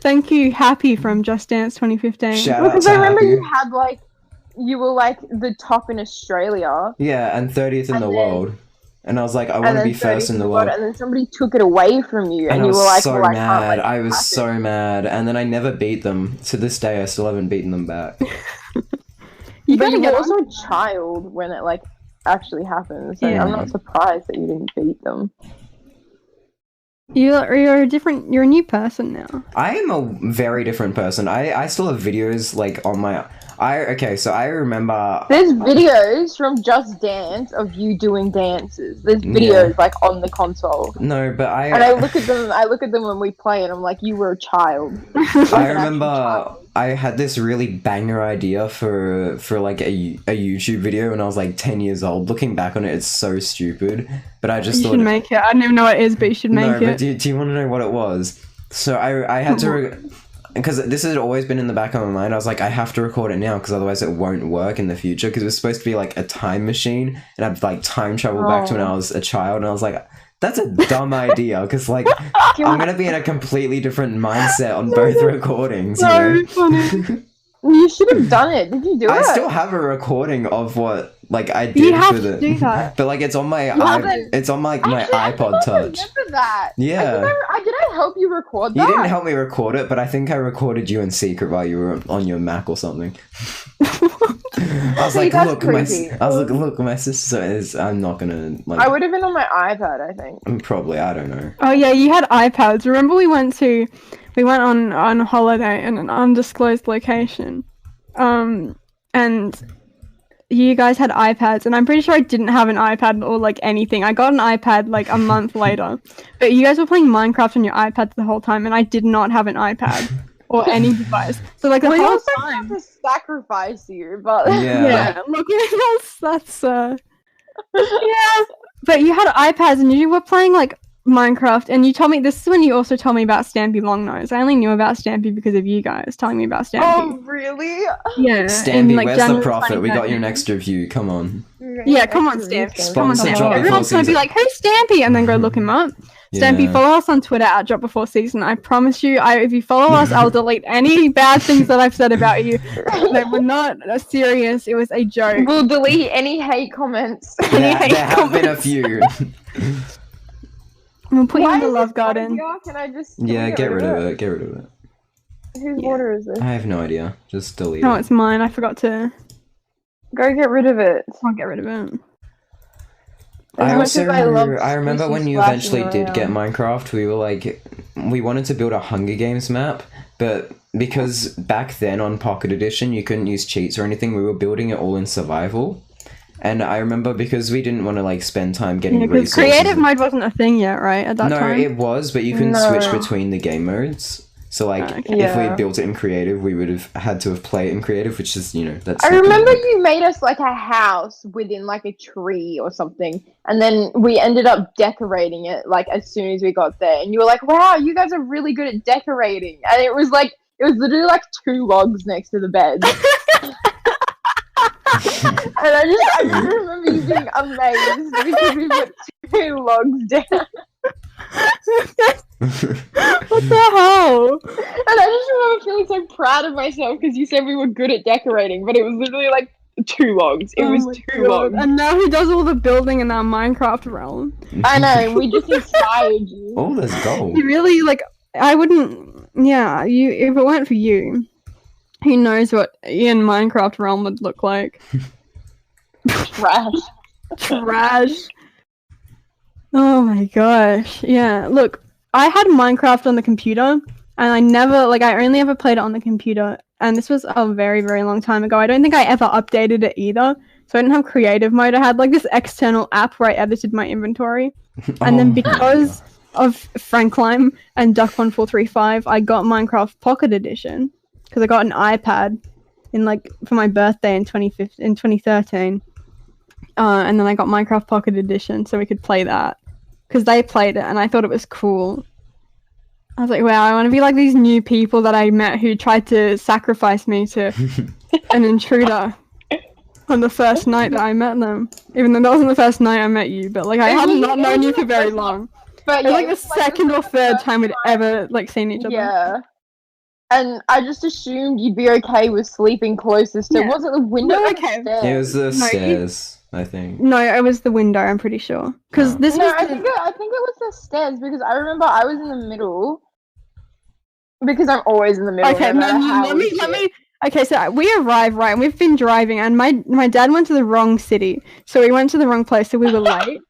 Thank you, Happy from Just Dance 2015. Shout out Because to I remember Happy. you were like the top in Australia. Yeah, and 30th in the world. And I was like, I want to be first in the world. And then somebody took it away from you, and I you was were like, so well, mad. I was so mad. And then I never beat them. To this day, I still haven't beaten them back. But you were also a child when it like actually happened. So I'm not surprised that you didn't beat them. You're a new person now. I am a very different person. I still have videos like on my... so I remember... There's videos from Just Dance of you doing dances. There's videos like on the console. No, but And I look at them when we play, and I'm like, you were a child. I remember I had this really banger idea for like a YouTube video when I was like 10 years old. Looking back on it, it's so stupid. But I just thought... You should make it. I don't even know what it is, but you should make it. No, but do you want to know what it was? So I had to... Because this had always been in the back of my mind. I was like, I have to record it now because otherwise it won't work in the future. Because it was supposed to be like a time machine, and I'd like time travel back to when I was a child. And I was like, that's a dumb idea because like I'm gonna be in a completely different mindset on both recordings. So funny. You should have done it. Did you do it? I still have a recording of what like I did You have with to it. do that. But like it's on my it's on like my Actually, iPod I Touch. remember that. Yeah. Did I help you record that? You didn't help me record it, but I think I recorded you in secret while you were on your Mac or something. I was like, look, my sister is. I'm not gonna like. I would have been on my iPad, I think. Probably, I don't know. Oh yeah, you had iPads. Remember we went on holiday in an undisclosed location, and you guys had iPads, and I'm pretty sure I didn't have an iPad or like anything. I got an iPad like a month later, but you guys were playing Minecraft on your iPads the whole time, and I did not have an iPad or any device. So like the whole also time, have to sacrifice you, but Yeah. look, that's yeah. But you had iPads, and you were playing like Minecraft, and you told me this is when you also told me about Stampy Longnose. I only knew about Stampy because of you guys telling me about Stampy. Oh, really? Yeah. Stampy, where's the January profit? We got your 2013. next review. Come on. Yeah, come on, Stampy. Come on, Sponsor Stampy. Dropbea4 Everyone's gonna be season. like, "Who's Stampy?" and then go look him up. Stampy, Yeah. follow us on Twitter at Dropbea4 season. I promise you, if you follow us, I'll delete any bad things that I've said about you. They were not serious. It was a joke. We'll delete any hate comments. There have been a few. We'll put you Why in the is love this garden. water? Can I just... can we Yeah, get rid of it. Get rid of it. Whose water is this? I have no idea. Just delete No, it. it's mine. I forgot to. Go get rid of it. I'll get rid of it. As I much also as I love remember Lucy when you splashing eventually did get around. Minecraft, we were like, we wanted to build a Hunger Games map, but because back then on Pocket Edition you couldn't use cheats or anything, we were building it all in survival. And I remember because we didn't want to like spend time getting Because resources. creative mode wasn't a thing yet, right? At that No, time. it was, but you couldn't No. switch between the game modes. So like, Okay. if we Yeah. built it in creative, we would have had to have played it in creative, which is, you know, that's. I not gonna remember work. you made us like a house within like a tree or something, and then we ended up decorating it like as soon as we got there. And you were like, "Wow, you guys are really good at decorating." And it was literally like 2 logs next to the bed. And I just remember you being amazed because we put 2 logs down. What the hell? And I just remember feeling so proud of myself because you said we were good at decorating, but it was literally like 2 logs. It was Oh my 2 God. logs. And now who does all the building in our Minecraft realm? I know, we just inspired you. Oh, there's gold. You really like. I wouldn't. Yeah, you. If it weren't for you, who knows what Ian Minecraft realm would look like? Trash. Trash. Oh my gosh. Yeah. Look, I had Minecraft on the computer, and I only ever played it on the computer, and this was a very, very long time ago. I don't think I ever updated it either. So I didn't have creative mode. I had like this external app where I edited my inventory. And then because of Franklime and Duck1435, I got Minecraft Pocket Edition because I got an iPad for my birthday in 2013. And then I got Minecraft Pocket Edition so we could play that because they played it and I thought it was cool. I was like, wow, I want to be like these new people that I met who tried to sacrifice me to an intruder on the first night that I met them. Even though that wasn't the first night I met you, but like I had not known you for very long. But It was yeah, like the second or third time we'd ever like seen each other. Yeah. And I just assumed you'd be okay with sleeping closest to. Yeah. Was it the window? No, or the okay. stairs? It was the No, stairs, I think. No, it was the window, I'm pretty sure. Because Oh. this No, was I think it was the stairs because I remember I was in the middle. Because I'm always in the middle. okay, no matter how let we me. sit. Okay, so we arrived, right, and we've been driving, and my dad went to the wrong city, so we went to the wrong place, so we were late.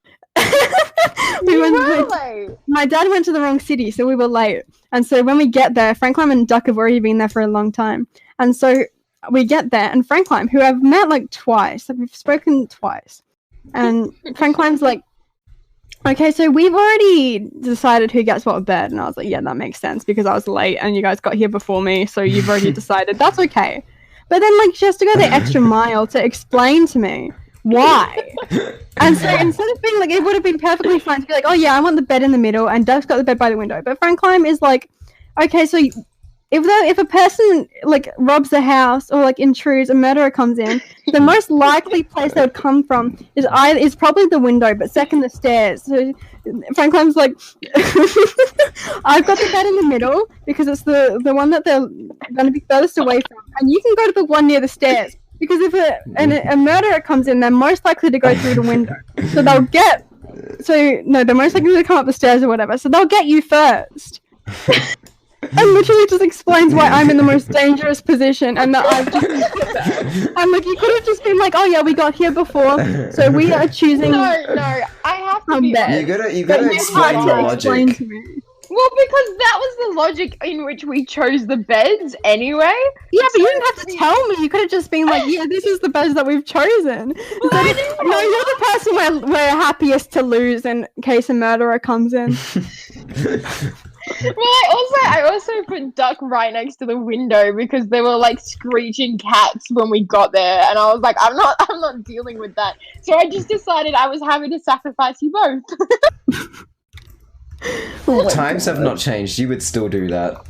My dad went to the wrong city, so we were late. And so when we get there, Franklime and Duck have already been there for a long time. And so we get there, and Franklime, who I've met like twice, like we've spoken twice, and Franklime's like, okay, so we've already decided who gets what bed. And I was like, yeah, that makes sense because I was late and you guys got here before me, so you've already decided. That's okay. But then like she has to go the extra mile to explain to me why. And so instead of being like, it would have been perfectly fine to be like, oh yeah, I want the bed in the middle and Duck's got the bed by the window. But Franklime is like, okay, so if a person like robs a house or like intrudes, a murderer comes in, the most likely place they would come from is probably the window, but second the stairs. So Frankline's like, I've got the bed in the middle because it's the one that they're going to be furthest away from, and you can go to the one near the stairs because if a murderer comes in, they're most likely to go through the window, so they're most likely to come up the stairs or whatever, so they'll get you first. And literally just explains why I'm in the most dangerous position and that I've just been put there. And like you could have just been like, oh yeah, we got here before, so we are choosing. No, I have to be bed. honest. You gotta explain had the to explain logic. to me. Well, because that was the logic in which we chose the beds anyway. Yeah, but you didn't have to tell me. You could have just been like, yeah, this is the bed that we've chosen. No, you're the person we're happiest to lose in case a murderer comes in. Well, I also put Duck right next to the window because there were like screeching cats when we got there, and I was like, I'm not dealing with that. So I just decided I was happy to sacrifice you both. Times have not changed. You would still do that.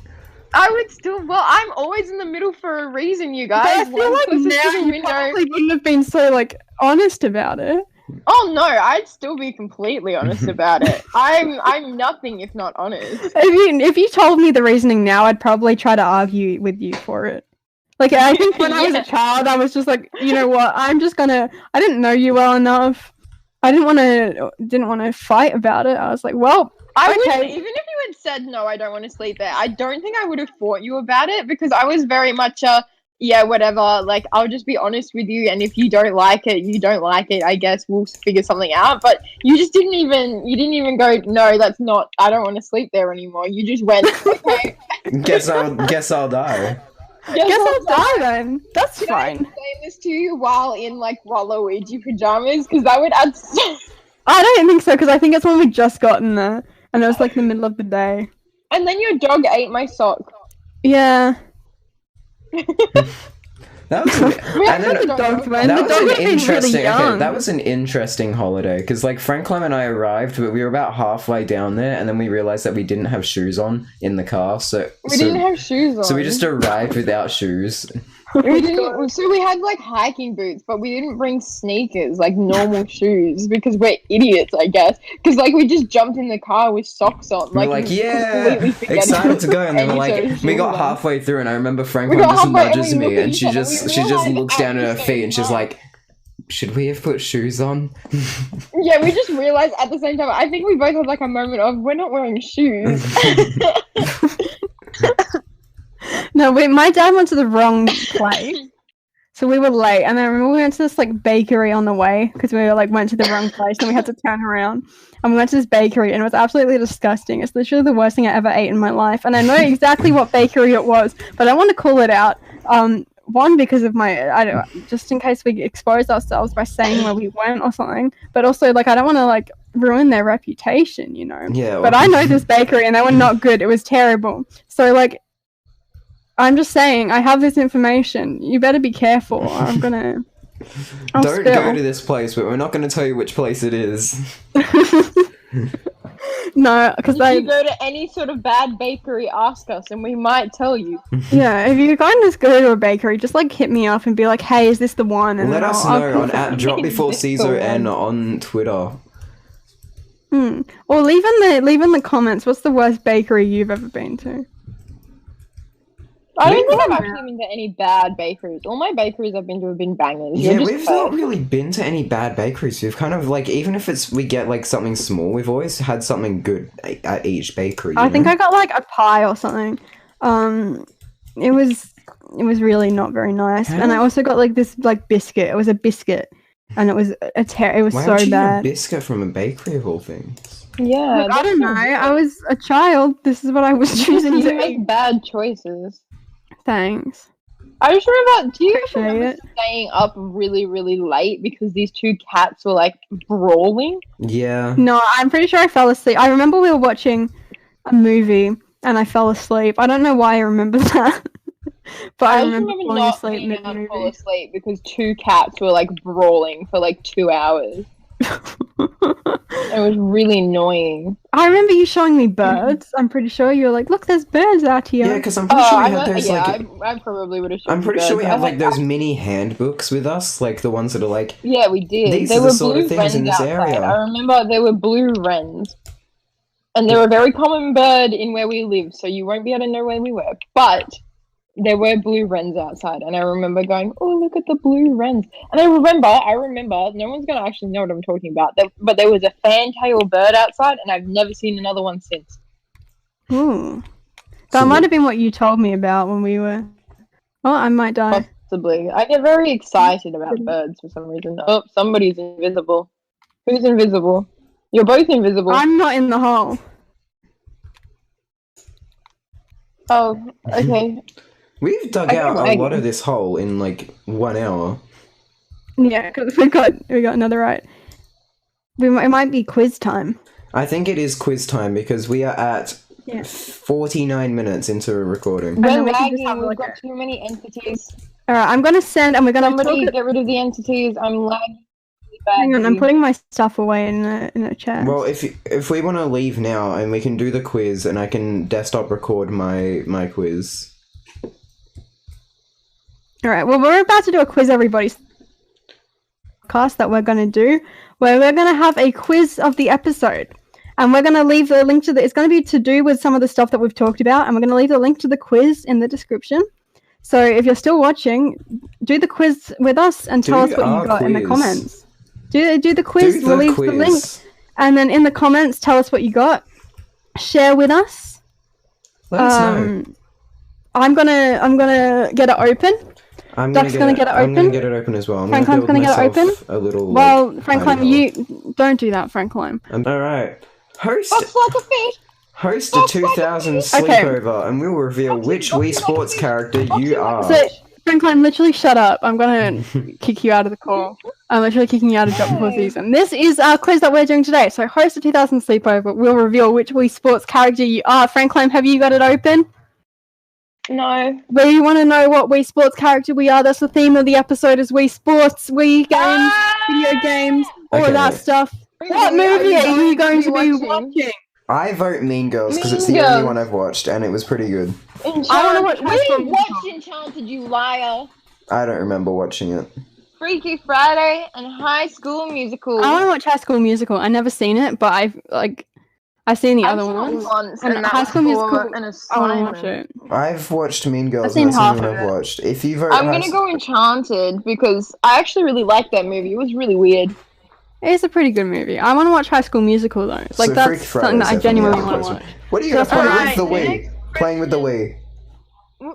I would still. Well, I'm always in the middle for a reason, you But guys. I feel like now you probably wouldn't have been so like honest about it. Oh no, I'd still be completely honest about it. I'm nothing if not honest. If you told me the reasoning now, I'd probably try to argue with you for it. Like, I think when I was a child, I was just like, you know what? I didn't know you well enough. I didn't want to fight about it. I was like, well, even if you had said no, I don't want to sleep there, I don't think I would have fought you about it because I was very much yeah, whatever, like I'll just be honest with you, and if you don't like it, you don't like it, I guess we'll figure something out. But you just didn't even go, no, that's not, I don't want to sleep there anymore. You just went, okay. Guess I'll die. Guess I'll die then. That's Did fine. I explain this to you while in like Waluigi pajamas? Because that would add so. I don't think so, because I think it's when we just gotten there, and it was like the middle of the day. And then your dog ate my sock. Yeah. That was that was an interesting holiday because like Franklime and I arrived, but we were about halfway down there, and then we realized that we didn't have shoes on in the car, so we didn't have shoes on. So we just arrived without shoes. We didn't. So we had like hiking boots, but we didn't bring sneakers, like normal shoes, because we're idiots, I guess. Because like we just jumped in the car with socks on. We're like, yeah, excited to go, and then we're like, we got halfway through, and I remember Franklin just nudges me, and she just looks down at her feet, and she's like, should we have put shoes on? Yeah, we just realized at the same time. I think we both had like a moment of we're not wearing shoes. No, my dad went to the wrong place, so we were late. And I remember we went to this like bakery on the way because we were like went to the wrong place, and we had to turn around. And we went to this bakery, and it was absolutely disgusting. It's literally the worst thing I ever ate in my life. And I know exactly what bakery it was, but I want to call it out. One, because of just in case we expose ourselves by saying where we went or something. But also, like, I don't want to like ruin their reputation, you know. Yeah. But I know this bakery, and they were not good. It was terrible. So like. I'm just saying, I have this information. You better be careful. I'll Don't spill. go to this place, but we're not going to tell you which place it is. No, because if you go to any sort of bad bakery, ask us, and we might tell you. Yeah, if you kind of just go to a bakery, just like hit me up and be like, "Hey, is this the one?" And let then us I'll know on at Dropbea4 Seaso and on Twitter. Or leave in the comments. What's the worst bakery you've ever been to? I don't think I've actually been to any bad bakeries. All my bakeries I've been to have been bangers. Yeah, we've not really been to any bad bakeries. We've kind of like, even if we get like something small, we've always had something good at each bakery. I think I got like a pie or something. It was really not very nice. And I also got like this like biscuit. It was a biscuit, and it was it was Why so would you bad. Get a biscuit from a bakery of all things. Yeah, I don't know. I was a child. This is what I was choosing to make eat. bad choices. Thanks. I just remember, do you Appreciate remember it. staying up really, really late because these two cats were like brawling? Yeah. No, I'm pretty sure I fell asleep. I remember we were watching a movie and I fell asleep. I don't know why I remember that. But I remember falling not asleep being able to mid-movie. fall asleep because two cats were like brawling for like 2 hours. It was really annoying. I remember you showing me birds. I'm pretty sure you were like, look, there's birds out here. Yeah, because I'm pretty sure we had those I probably would have. I'm pretty sure we have like those mini handbooks with us, like the ones that are like. Yeah, we did. These there are were the sort blue of things wrens in this outside. area. I remember there were blue wrens, and they're a very common bird in where we live, so you won't be able to know where we were. But there were blue wrens outside, and I remember going, "Oh, look at the blue wrens!" And I remember. No one's gonna actually know what I'm talking about. But there was a fantail bird outside, and I've never seen another one since. Ooh. That might have been what you told me about when we were. Oh, I might die. Possibly. I get very excited about birds for some reason. Oh, somebody's invisible. Who's invisible? You're both invisible. I'm not in the hole. Oh, okay. We've dug out a lot of this hole in like 1 hour. Yeah, because we got another right. It might be quiz time. I think it is quiz time because we are at 49 minutes into a recording. We're then we can just lagging. have a We've look got at- too many entities. All right, I'm gonna send, and we're gonna Somebody talk. get rid of the entities. I'm lagging. Hang on, I'm putting my stuff away in a chest. Well, if we want to leave now, and we can do the quiz, and I can desktop record my quiz. All right. Well, we're about to do a quiz, everybody's podcast that we're going to do, where we're going to have a quiz of the episode, and we're going to leave the link to the. It's going to be to do with some of the stuff that we've talked about, and we're going to leave the link to the quiz in the description. So if you're still watching, do the quiz with us and tell us what you got in the comments. Do the quiz. We'll leave the link, and then in the comments, tell us what you got. Share with us. Let us know. I'm gonna get it open. Duck's gonna get it open. I'm gonna get it open as well. Frankline's gonna get it open. A little. Well, Franklime, you don't do that, Franklime. All right. Host a 2000 Okay. sleepover, and we'll reveal which Wii Sports character you are. So, Franklime, literally shut up. I'm gonna kick you out of the call. I'm literally kicking you out of Dropbea4 season. This is our quiz that we're doing today. So, host a 2000 sleepover. We'll reveal which Wii Sports character you are. Franklime, have you got it open? No. We want to know what Wii Sports character we are. That's the theme of the episode: is Wii Sports, Wii games, video games, all of that stuff. What movie are you going to be watching? I vote Mean Girls because it's the only one I've watched, and it was pretty good. I want to watch. We watched Enchanted, you liar. I don't remember watching it. Freaky Friday and High School Musical. I want to watch High School Musical. I've never seen it, but I've seen the other ones. And High School Musical, I want to watch it. I've watched Mean Girls. I've seen half of I've watched. If you vote, I'm gonna go Enchanted because I actually really liked that movie. It was really weird. It's a pretty good movie. I want to watch High School Musical though. Like So that's Freaky something that I Friday's genuinely definitely want to our watch. What are you gonna So play that's with the alright, Wii? Playing with the Wii.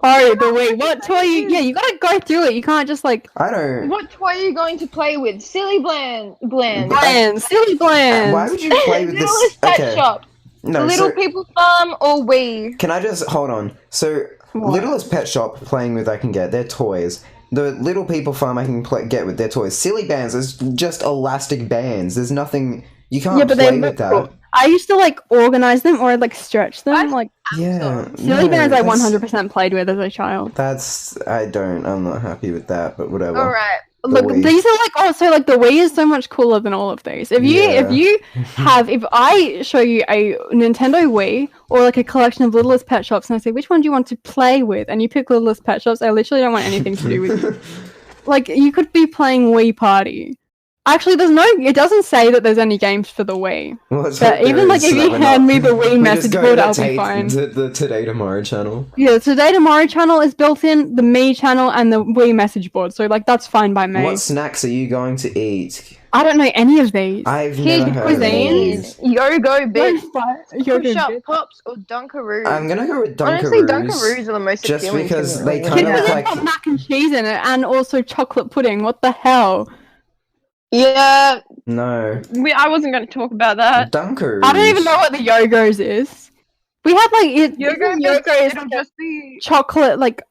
Oh, the Wii. What toy? Yeah, you gotta go through it. You can't just like. I don't. What toy are you going to play with? Silly Bland. Silly Bland. Why would you play with this? Littlest Pet Okay. Shop. No. Little So, People Farm or Wii? can I just hold on? So, What? Littlest Pet Shop playing with I can get their toys. The Little People Farm I can get with their toys. Silly Bands is just elastic bands. There's nothing you can't play with that. I used to like organize them or like stretch them. Like Yeah. Silly no, Bands, I that's- 100% played with as a child. I'm not happy with that, but whatever. Alright. Look, Wii. these are like also like the Wii is so much cooler than all of these. If I show you a Nintendo Wii or like a collection of Littlest Pet Shops and I say which one do you want to play with, and you pick Littlest Pet Shops, I literally don't want anything to do with you. Like you could be playing Wii Party. Actually, it doesn't say that there's any games for the Wii. Well, let's But hope there even like is, if so you that we're hand not- me the Wii we message just go board, to I'll be fine. the Today Tomorrow channel. Yeah, the Today Tomorrow channel is built in, the Me channel, and the Wii message board. So like that's fine by me. What snacks are you going to eat? I don't know any of these. I've Here's never your heard of cuisines. these. Yo-Go Bits. You're Push Up good. Pops or Dunkaroos. I'm gonna go with Honestly, Dunkaroos. Dunkaroos are the most just appealing because to me. they kind Kids of with like. got mac and cheese in it, and also chocolate pudding. What the hell? Yeah, No. I wasn't going to talk about that. Dunkaroos. I don't even know what the Yogos is. We had like Yo-Go Bits, Yogo is it'll just be... chocolate like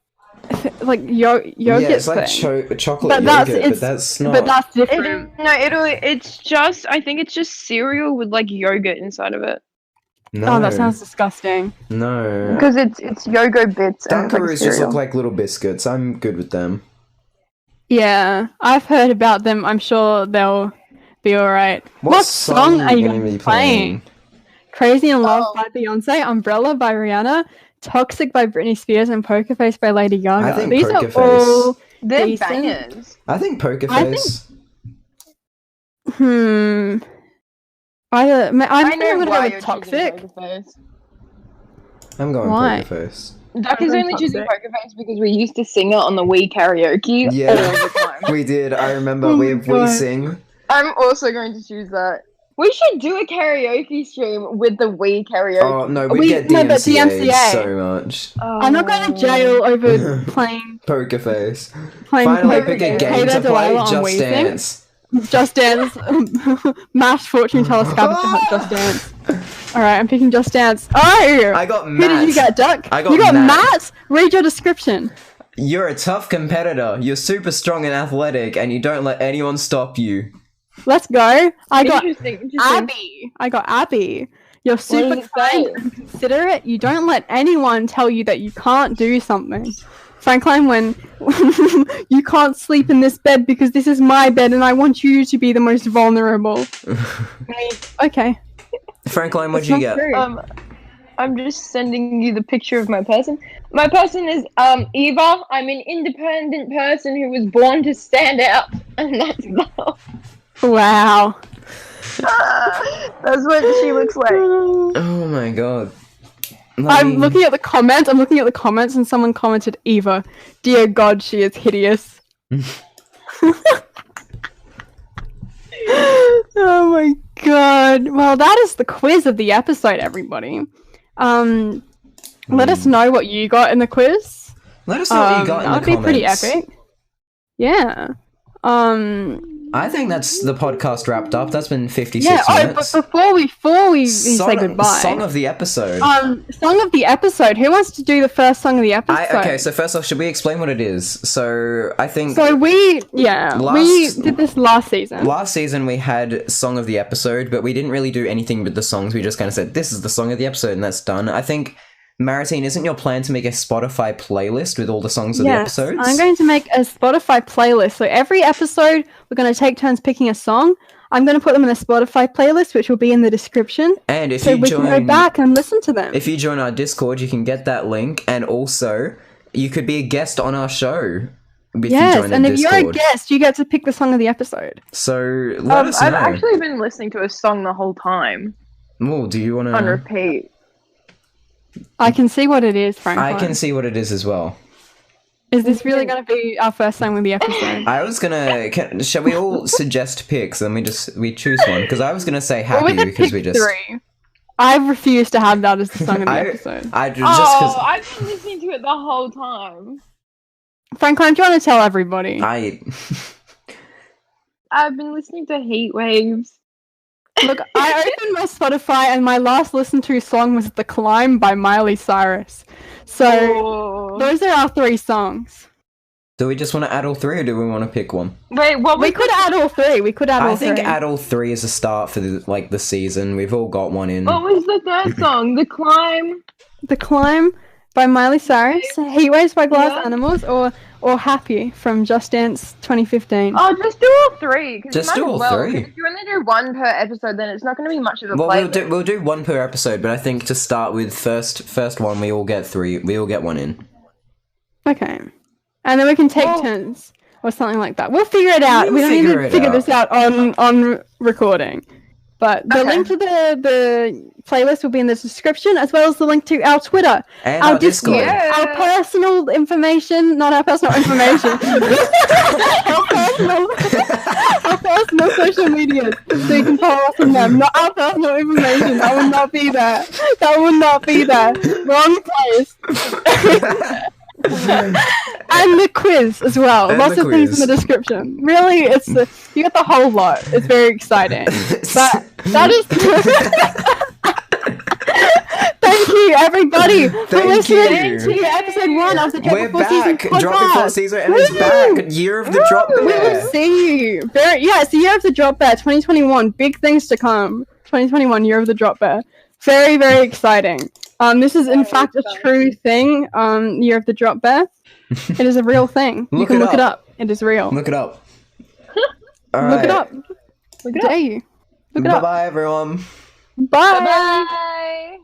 yogurt Yeah, it's like thing. chocolate But that's- yogurt, but it's- that's not. But that's different. I think it's just cereal with like yogurt inside of it. No. Oh, that sounds disgusting. No. Because it's Yo-Go Bits and it's like Dunkaroos just cereal. look like little biscuits. I'm good with them. Yeah, I've heard about them. I'm sure they'll be alright. What song are you gonna going to be playing? Crazy in Love by Beyonce, Umbrella by Rihanna, Toxic by Britney Spears, and Poker Face by Lady Gaga. I think These Poker are Face. all They're decent. bangers. I think Poker I Face. I'm I know going to why go you're with Toxic. choosing Poker Face. I'm going Why? Poker Face. Duck is I'm only choosing Toxic. Poker Face because we used to sing it on the Wii karaoke Yeah. all the time. We did. I remember. Oh we my God. sing. I'm also going to choose that. We should do a karaoke stream with the Wii karaoke. Oh no, we We- get no, but DMCA DMCA. so much. I'm not going to jail over playing Poker Face. playing Finally, Poker pick a Face. game Hey to there, play. Delilah on Just Wii Dance. Just Dance, Mash Fortune Teller Scavenger Hunt, Just Dance. Alright, I'm picking Just Dance. Oh! I got Who Matt. did you get, Duck? I got You got Matt. Matt? Read your description. You're a tough competitor. You're super strong and athletic, and you don't let anyone stop you. Let's go. I got Interesting. Abby. I got Abby. You're does super it say? kind and considerate. You don't let anyone tell you that you can't do something. Franklime when you can't sleep in this bed because this is my bed and I want you to be the most vulnerable. Okay. Franklime, what'd you get? True. I'm just sending you the picture of my person. My person is Eva. I'm an independent person who was born to stand out, and that's love. Wow. That's what she looks like. Oh my god. I'm looking at the comments and someone commented, Eva, dear God, she is hideous. Oh my god. Well, that is the quiz of the episode, everybody. Let us know what you got in the quiz. Let us know what you got in the comments. That'd be pretty epic. Yeah. I think that's the podcast wrapped up. That's been 56 minutes. But before we say goodbye. Song of the episode. Song of the episode. Who wants to do the first song of the episode? Okay, so first off, should we explain what it is? So, I think... So we did this last season. Last season we had Song of the Episode, but we didn't really do anything with the songs. We just kind of said, this is the Song of the Episode, and that's done. I think... Marattine, isn't your plan to make a Spotify playlist with all the songs of the episodes? I'm going to make a Spotify playlist. So every episode, we're going to take turns picking a song. I'm going to put them in a Spotify playlist, which will be in the description. And if so we can go back and listen to them. If you join our Discord, you can get that link, and also you could be a guest on our show. Yes, and if you're a guest, you get to pick the song of the episode. So let us know. I've actually been listening to a song the whole time. Oh, do you want to... On repeat. I can see what it is, Franklin. I can see what it is as well. Is this really going to be our first song with the episode? I was gonna... shall we all suggest picks and we choose one? Because I was gonna say Happy because we just... 3. I refuse to have that as the song of the episode. I've been listening to it the whole time. Franklin, do you want to tell everybody? I've been listening to Heat Waves. Look, I opened my Spotify and my last listened to song was The Climb by Miley Cyrus. So, those are our 3 songs. Do we just want to add all 3 or do we want to pick one? Wait, what? We could add all 3. I think add all 3 is a start for the season. We've all got one in. What was the third song? The Climb? The Climb by Miley Cyrus, Heat Waves by Glass Animals, or Happy from Just Dance 2015. Oh, just do all 3. Just do all 3. If you only do one per episode, then it's not going to be much of a playlist. We'll do one per episode, but I think to start with first one, we all get 3. We all get one in. Okay. And then we can take turns or something like that. We'll figure it out. We don't need to figure this out on recording. But the link to the playlist will be in the description, as well as the link to our Twitter, and our Discord, our personal information, not our personal information, our personal social media, so you can follow us on them. Not our personal information. That will not be there. That will not be there. Wrong place. And the quiz as well. And lots of things in the description. Really, you get the whole lot. It's very exciting. But that is thank you everybody for listening to episode 1 of the Dropbear4 season podcast. Dropbear4 season and it's back. Year of the Dropbear. We will see you. It's the year of the Dropbear 2021. Big things to come. 2021 year of the Dropbear. Very, very exciting. This is in fact a true thing. Year of the Dropbear. It is a real thing. You can look it up. It is real. Look it up. Look it up. Look it up. Dare you? Look it up. Bye-bye, everyone. Bye. Bye.